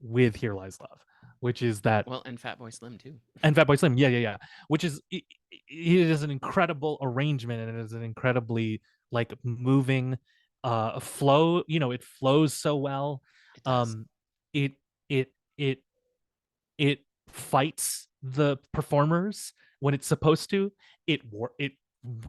with Here Lies Love. which is that, Well, and Fatboy Slim too. and Fatboy Slim, yeah, which is it is an incredible arrangement, and it is an incredibly like moving flow. It flows so well. It does. It it it it fights the performers when it's supposed to. It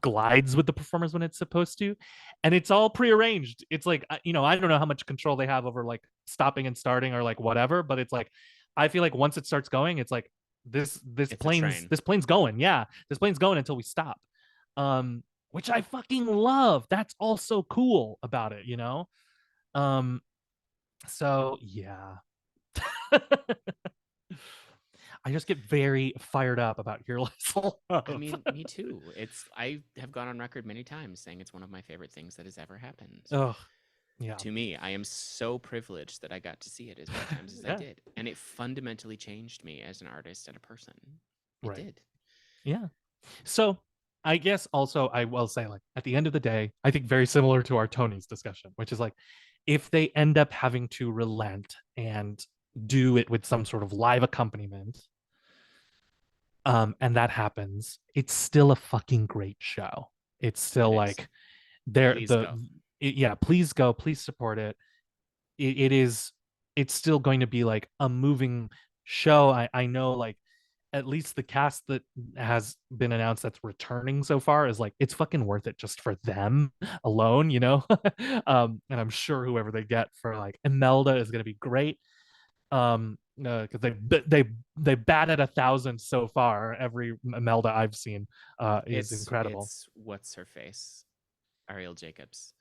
glides with the performers when it's supposed to, and it's all prearranged. It's like, I don't know how much control they have over like stopping and starting or like whatever, but it's like, I feel like once it starts going, it's like this It's a plane's train. this plane's going. Yeah, this plane's going until we stop. Which I fucking love. That's also cool about it. So yeah. I just get very fired up about Your Love. I mean, me too. I have gone on record many times saying it's one of my favorite things that has ever happened. Oh, yeah. To me, I am so privileged that I got to see it as many times as I Yeah. did. And it fundamentally changed me as an artist and a person. It Right. did. Yeah. So I guess also I will say, like, at the end of the day, I think very similar to our Tony's discussion, which is like, if they end up having to relent and do it with some sort of live accompaniment, and that happens, it's still a fucking great show. It's still It is. like there Please the go. yeah, please go, please support it. It's still going to be like a moving show. I know, like, at least the cast that has been announced that's returning so far is like, it's fucking worth it just for them alone. And I'm sure whoever they get for like Imelda is going to be great. Because they batted 1,000 so far. Every Imelda I've seen is incredible. It's what's her face, Ariel Jacobs.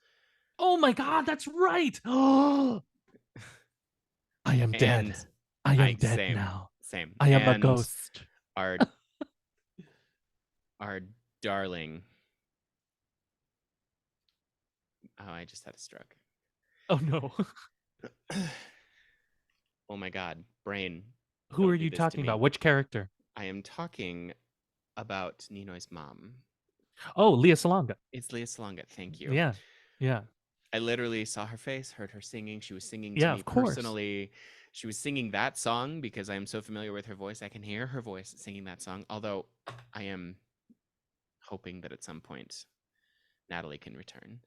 Oh my god, that's right. Oh, I am dead. And I am dead same, now. Same. I am a And ghost. Our darling. Oh, I just had a stroke. Oh no. Oh my god, brain. Who Don't are do you this to talking me. about? Which character? I am talking about Ninoy's mom. Oh, Leah Salonga. It's Leah Salonga. Thank you. Yeah. Yeah. I literally saw her face, heard her singing. She was singing to Yeah, me of course. personally. She was singing that song because I am so familiar with her voice. I can hear her voice singing that song. Although I am hoping that at some point Natalie can return.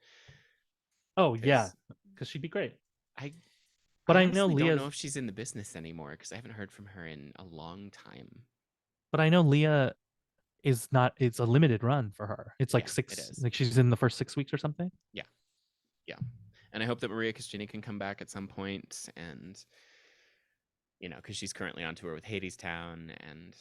Oh yeah, because she'd be great. But I know honestly don't Leah's. know if she's in the business anymore because I haven't heard from her in a long time. But I know Leah is not. It's a limited run for her. It's like Yeah, six. it is. Like she's in the first 6 weeks or something. Yeah. And I hope that Maria Cristina can come back at some point, and because she's currently on tour with Hadestown, and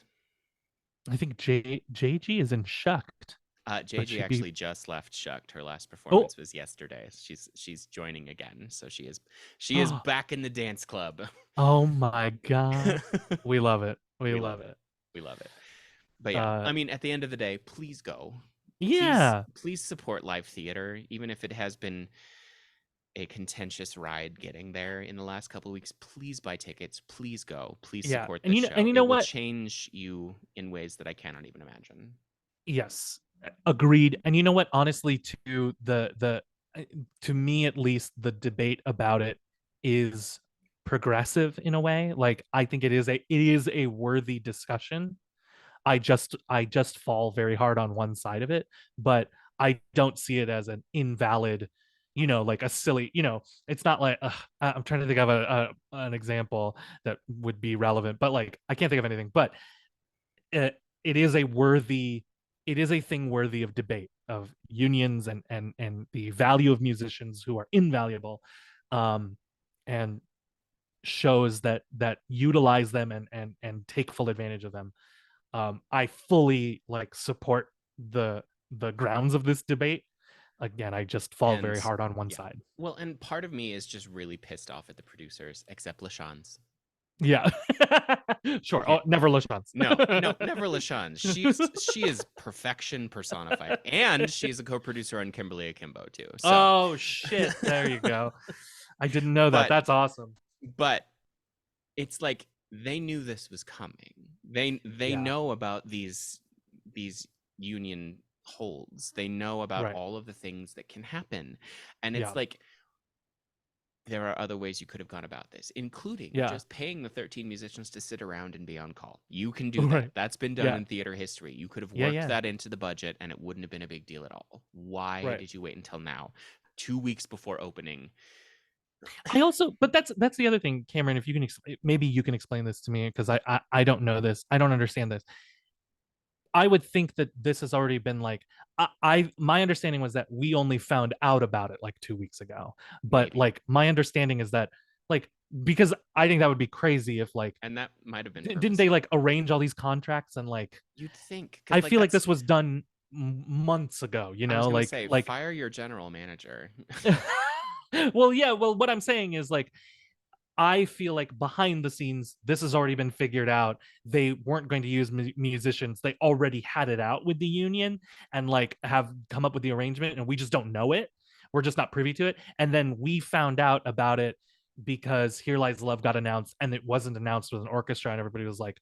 I think JG is in Shucked. JG actually just left Shucked. Her last performance was yesterday. She's joining again, so she is back in the dance club. Oh my god, we love it. We love it. We love it. But yeah, I mean, at the end of the day, please go. Yeah. Please support live theater, even if it has been a contentious ride getting there in the last couple of weeks. Please buy tickets. Please go. Please support this show. And you know what? Will change you in ways that I cannot even imagine. Yes, agreed. And you know what? Honestly, to to me at least, the debate about it is progressive in a way. Like, I think it is a worthy discussion. I just fall very hard on one side of it, but I don't see it as an invalid, like a silly, it's not like I'm trying to think of an example that would be relevant, but like I can't think of anything. But it is a thing worthy of debate, of unions and the value of musicians who are invaluable, and shows that utilize them and take full advantage of them. I fully like support the grounds of this debate. Again, I just fall very hard on one side. Well, and part of me is just really pissed off at the producers, except LaShawne's. Yeah. Sure. Oh, never LaShawne's. No, never LaShawne's. She is perfection personified, and she's a co-producer on Kimberly Akimbo too. So. Oh shit! There you go. I didn't know that. That's awesome. But it's like they knew this was coming. They know about these union holds. They know about all of the things that can happen, and it's like there are other ways you could have gone about this, including Yeah. just paying the 13 musicians to sit around and be on call. You can do Right. that. That's been done Yeah. in theater history. You could have Yeah, worked yeah. that into the budget and it wouldn't have been a big deal at all. Why Right. did you wait until now, 2 weeks before opening? I also, but that's the other thing, Cameron. If you can, maybe you can explain this to me because I don't know this. I don't understand this. I would think that this has already been like my understanding was that we only found out about it like 2 weeks ago. But Maybe. like my understanding is that like because I think that would be crazy if like And that might have been didn't they purposeful. like arrange all these contracts and like You'd think. 'Cause, I feel like that's- this was done months ago, you I was know, gonna like say, like fire your general manager. well, yeah, well, what I'm saying is like I feel like behind the scenes, this has already been figured out. They weren't going to use musicians. They already had it out with the union and like have come up with the arrangement, and we just don't know it. We're just not privy to it. And then we found out about it because Here Lies Love got announced, and it wasn't announced with an orchestra, and everybody was like,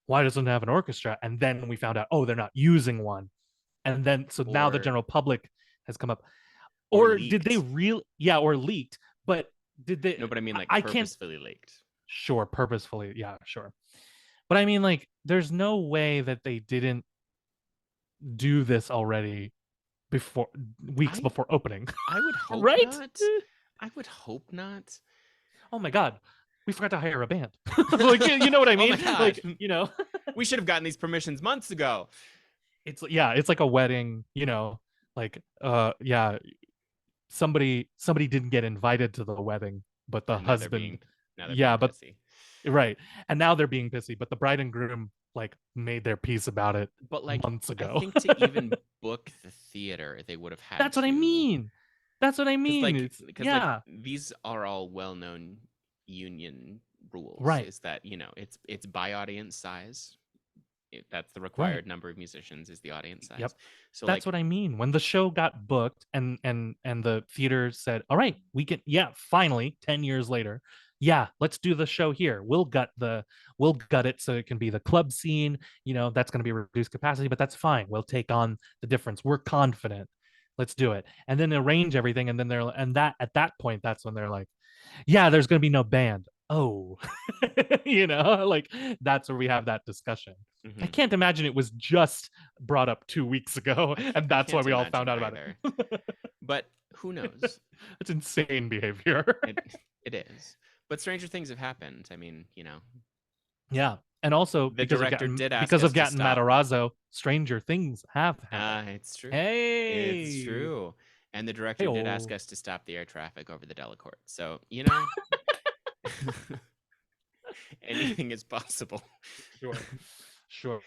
"Why doesn't it have an orchestra?" And then we found out, oh, they're not using one. And then so now the Or- general public has come up. Or Or did they leaked. really? Yeah, or leaked. But did they? No, but I mean like I can't. purposefully leaked. Sure, purposefully. Yeah, sure. But I mean, like, there's no way that they didn't do this already before weeks I- before opening. I would hope Right? not. I would hope not. Oh my god, we forgot to hire a band. Like, you know what I Oh my mean? God. Like, you know, We should have gotten these permissions months ago. it's yeah, it's like a wedding. You know, like yeah, somebody didn't get invited to the wedding, but the And now they're husband. being- now they're Yeah, being but pissy. right, and now they're being pissy. But the bride and groom like made their peace about it But like months ago. I think to even book the theater, they would have had That's what I to- mean. That's what I 'cause, mean. like, It's because yeah, like these are all well-known union rules. Right. Is that, you know, it's by audience size. That's the required number of musicians is the audience size. Yep. So that's like, what I mean. When the show got booked and the theater said, "All right, we can finally 10 years later. Yeah, let's do the show here. We'll gut it so it can be the club scene, you know, that's going to be reduced capacity, but that's fine. We'll take on the difference. We're confident. Let's do it." And then arrange everything and then at that point that's when they're like, "Yeah, there's going to be no band." Oh. You know, like that's where we have that discussion. mhm. I can't imagine it was just brought up 2 weeks ago, and that's why can't we all imagine found out about either. it. But who knows? It's insane behavior. It is. But stranger things have happened. I mean, you know, Yeah, and also The because director of did ask because us of to Gatton stop. Matarazzo, stranger things have happened. it's true. Hey, It's true. And the director did ask Hey-o. us to stop the air traffic over the Delacorte. So, you know, anything is possible. Sure.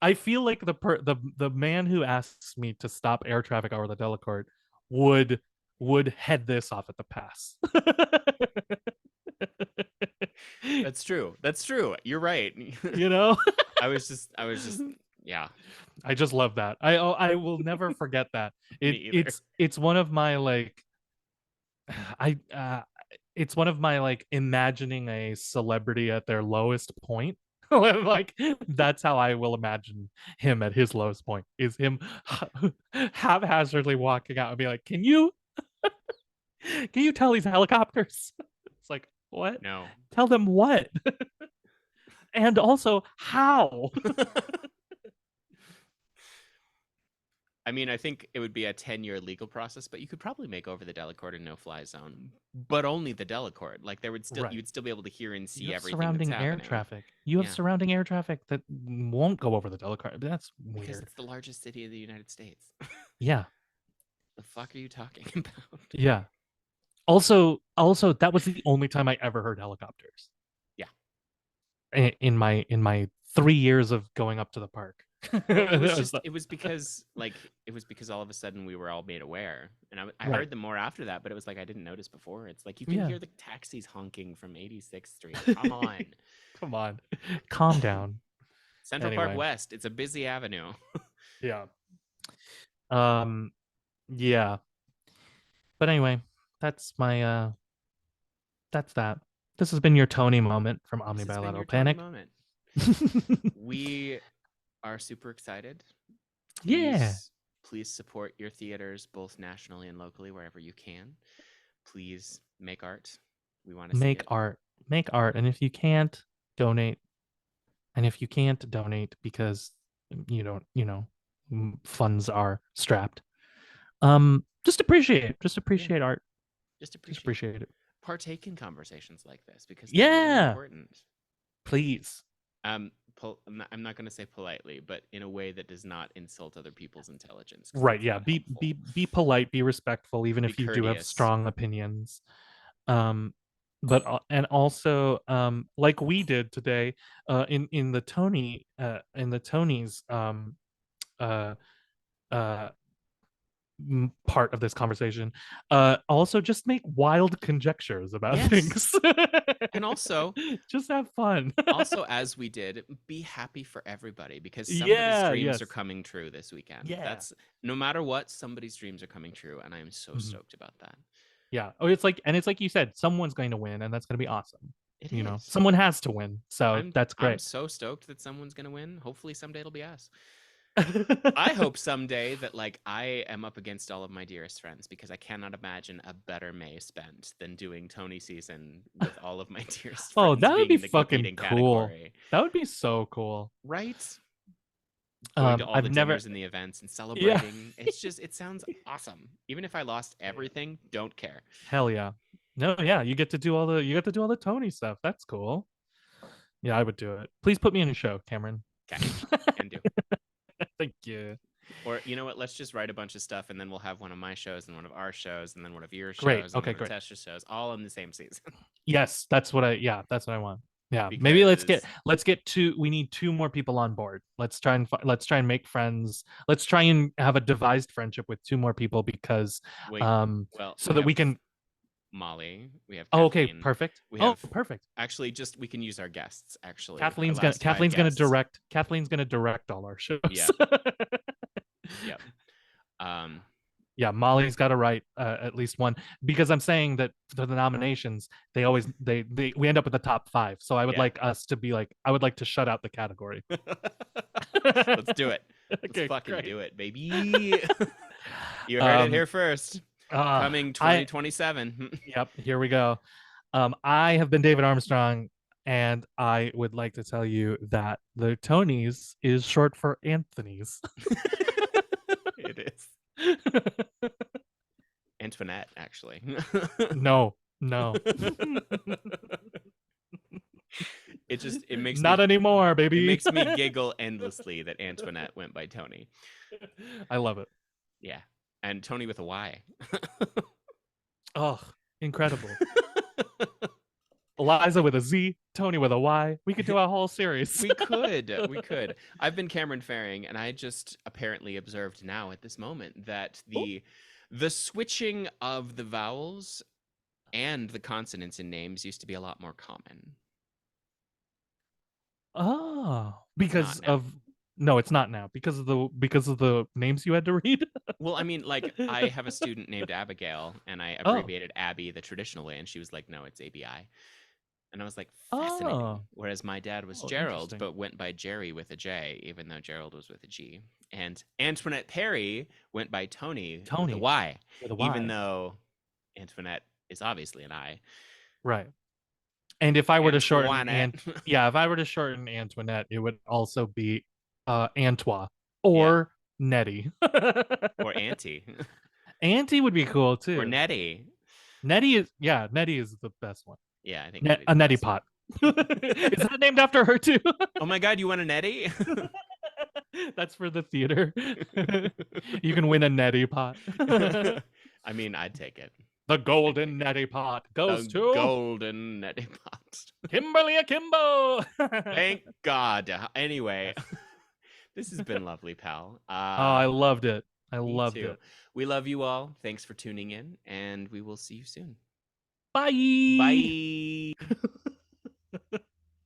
I feel like the man who asks me to stop air traffic over the Delacorte would head this off at the pass. That's true. That's true. You're right. You know, I was just, yeah. I just love that. I will never forget that. Me either. It's one of my like I it's one of my like imagining a celebrity at their lowest point. Like that's how I will imagine him at his lowest point, is him haphazardly walking out and be like, "Can you tell these helicopters?" It's like, what? No. Tell them what? And also how? I mean, I think it would be a 10-year legal process, but you could probably make over the Delacorte a no-fly zone, but only the Delacorte. Like there would still, Right. you'd still be able to hear and see You have everything surrounding that's air happening. traffic. You have Yeah. surrounding air traffic that won't go over the Delacorte. That's Because weird. it's the largest city in the United States. Yeah. The fuck are you talking about? Yeah. Also, that was the only time I ever heard helicopters. Yeah. In my 3 years of going up to the park. It was because all of a sudden we were all made aware, and I Right. heard them more after that, but it was like I didn't notice before. It's like you can Yeah. hear the taxis honking from 86th Street. Come on. Come on. Calm down. Central Park Anyway. West. It's a busy avenue. Yeah. Yeah. But anyway, that's my that's that. This has been your Tony moment from Omni This has been your Bilateral Tony Panic. moment. We are super excited. Yeah. Please support your theaters both nationally and locally wherever you can. Please Make art. We want to see Make it. art. Make art. And if you can't, donate. And if you can't donate because you don't, funds are strapped, just appreciate it. Just appreciate art. Just Just appreciate appreciate it. Partake in conversations like this because they're really Yeah. important. Please. I'm not going to say politely, but in a way that does not insult other people's intelligence. 'cause Right. that's Yeah. not Be helpful. be polite, be respectful, even Be if you do have courteous. strong opinions. But and also like we did today in the Tonys uh part of this conversation, also just make wild conjectures about Yes. things. And also just have fun. also, as we did, be happy for everybody because somebody's Yeah, dreams yes. are coming true this weekend. Yeah. That's no matter what, somebody's dreams are coming true, and I am so Mhm. stoked about that. Yeah. Oh, it's like you said, someone's going to win, and that's going to be awesome. It You know, is. someone has to win, so that's I'm great. so stoked that someone's gonna win. Hopefully someday it'll be us. I hope someday that like I am up against all of my dearest friends because I cannot imagine a better May spent than doing Tony season with all of my dearest friends. Oh, that would being be in the fucking competing cool. category. That would be so cool. Right? Going to all I've the never dinners and the events and celebrating. It's just it sounds awesome. Even if I lost everything, don't care. Hell yeah. No, yeah, you get to do all the Tony stuff. That's cool. Yeah, I would do it. Please put me in a show, Cameron. Okay. Can do. Thank you. Or you know what? Let's just write a bunch of stuff, and then we'll have one of my shows, and one of our shows, and then one of your shows, Great. and Okay, one of great. Tessa's shows, all in the same season. Yes, that's what I want. Yeah, maybe let's Because get two. We need two more people on board. Let's try and make friends. Let's try and have a devised friendship with two more people because wait, well, so that we can. Molly, we have Oh, okay, Kathleen. perfect. We have perfect. Actually, just we can use our guests. Actually, Kathleen our last five gonna guests. direct. Kathleen's gonna direct all our shows. Yeah. Yep. Yeah, Molly's got to write at least one because I'm saying that for the nominations, they always we end up with the top 5. So I would Yeah. like us to be like, I would like to shut out the category. Let's do it. Okay, Let's fucking great. do it, baby. You heard it here first. Coming 2027. Yep, here we go. I have been David Armstrong, and I would like to tell you that the Tonys is short for Anthony's. It is. Antoinette, actually. No. It makes not me, anymore, baby. It makes me giggle endlessly that Antoinette went by Tony. I love it. Yeah. And Tony with a Y. Oh, incredible. Eliza with a Z, Tony with a Y. We could do a whole series. We could. I've been Cameron Faring, and I just apparently observed now at this moment that the switching of the vowels and the consonants in names used to be a lot more common. Oh, because Not now. no, it's not now because of the names you had to read. Well, I mean, like I have a student named Abigail, and I abbreviated Abby the traditional way, and she was like, "No, it's ABI." And I was like, fascinating. Oh. Whereas my dad was Oh, Gerald, interesting. but went by Jerry with a J, even though Gerald was with a G. And Antoinette Perry went by Tony with a Y, with a Y. even though Antoinette is obviously an I. Right. And if I were to shorten Antoinette. if I were to shorten Antoinette, it would also be Antoine or Nettie. Or Auntie. Auntie would be cool too. Or Nettie. Nettie is the best one. Yeah, I think A Nettie pot. Is that named after her too? Oh my god, you want a Nettie? That's for the theater. You can win a Nettie pot. I mean, I'd take it. The golden Nettie pot goes to golden Nettie pot. Kimberly Akimbo. Thank God. Anyway, this has been lovely, pal. I loved it. I Me loved too. it. We love you all. Thanks for tuning in, and we will see you soon. Bye. Bye.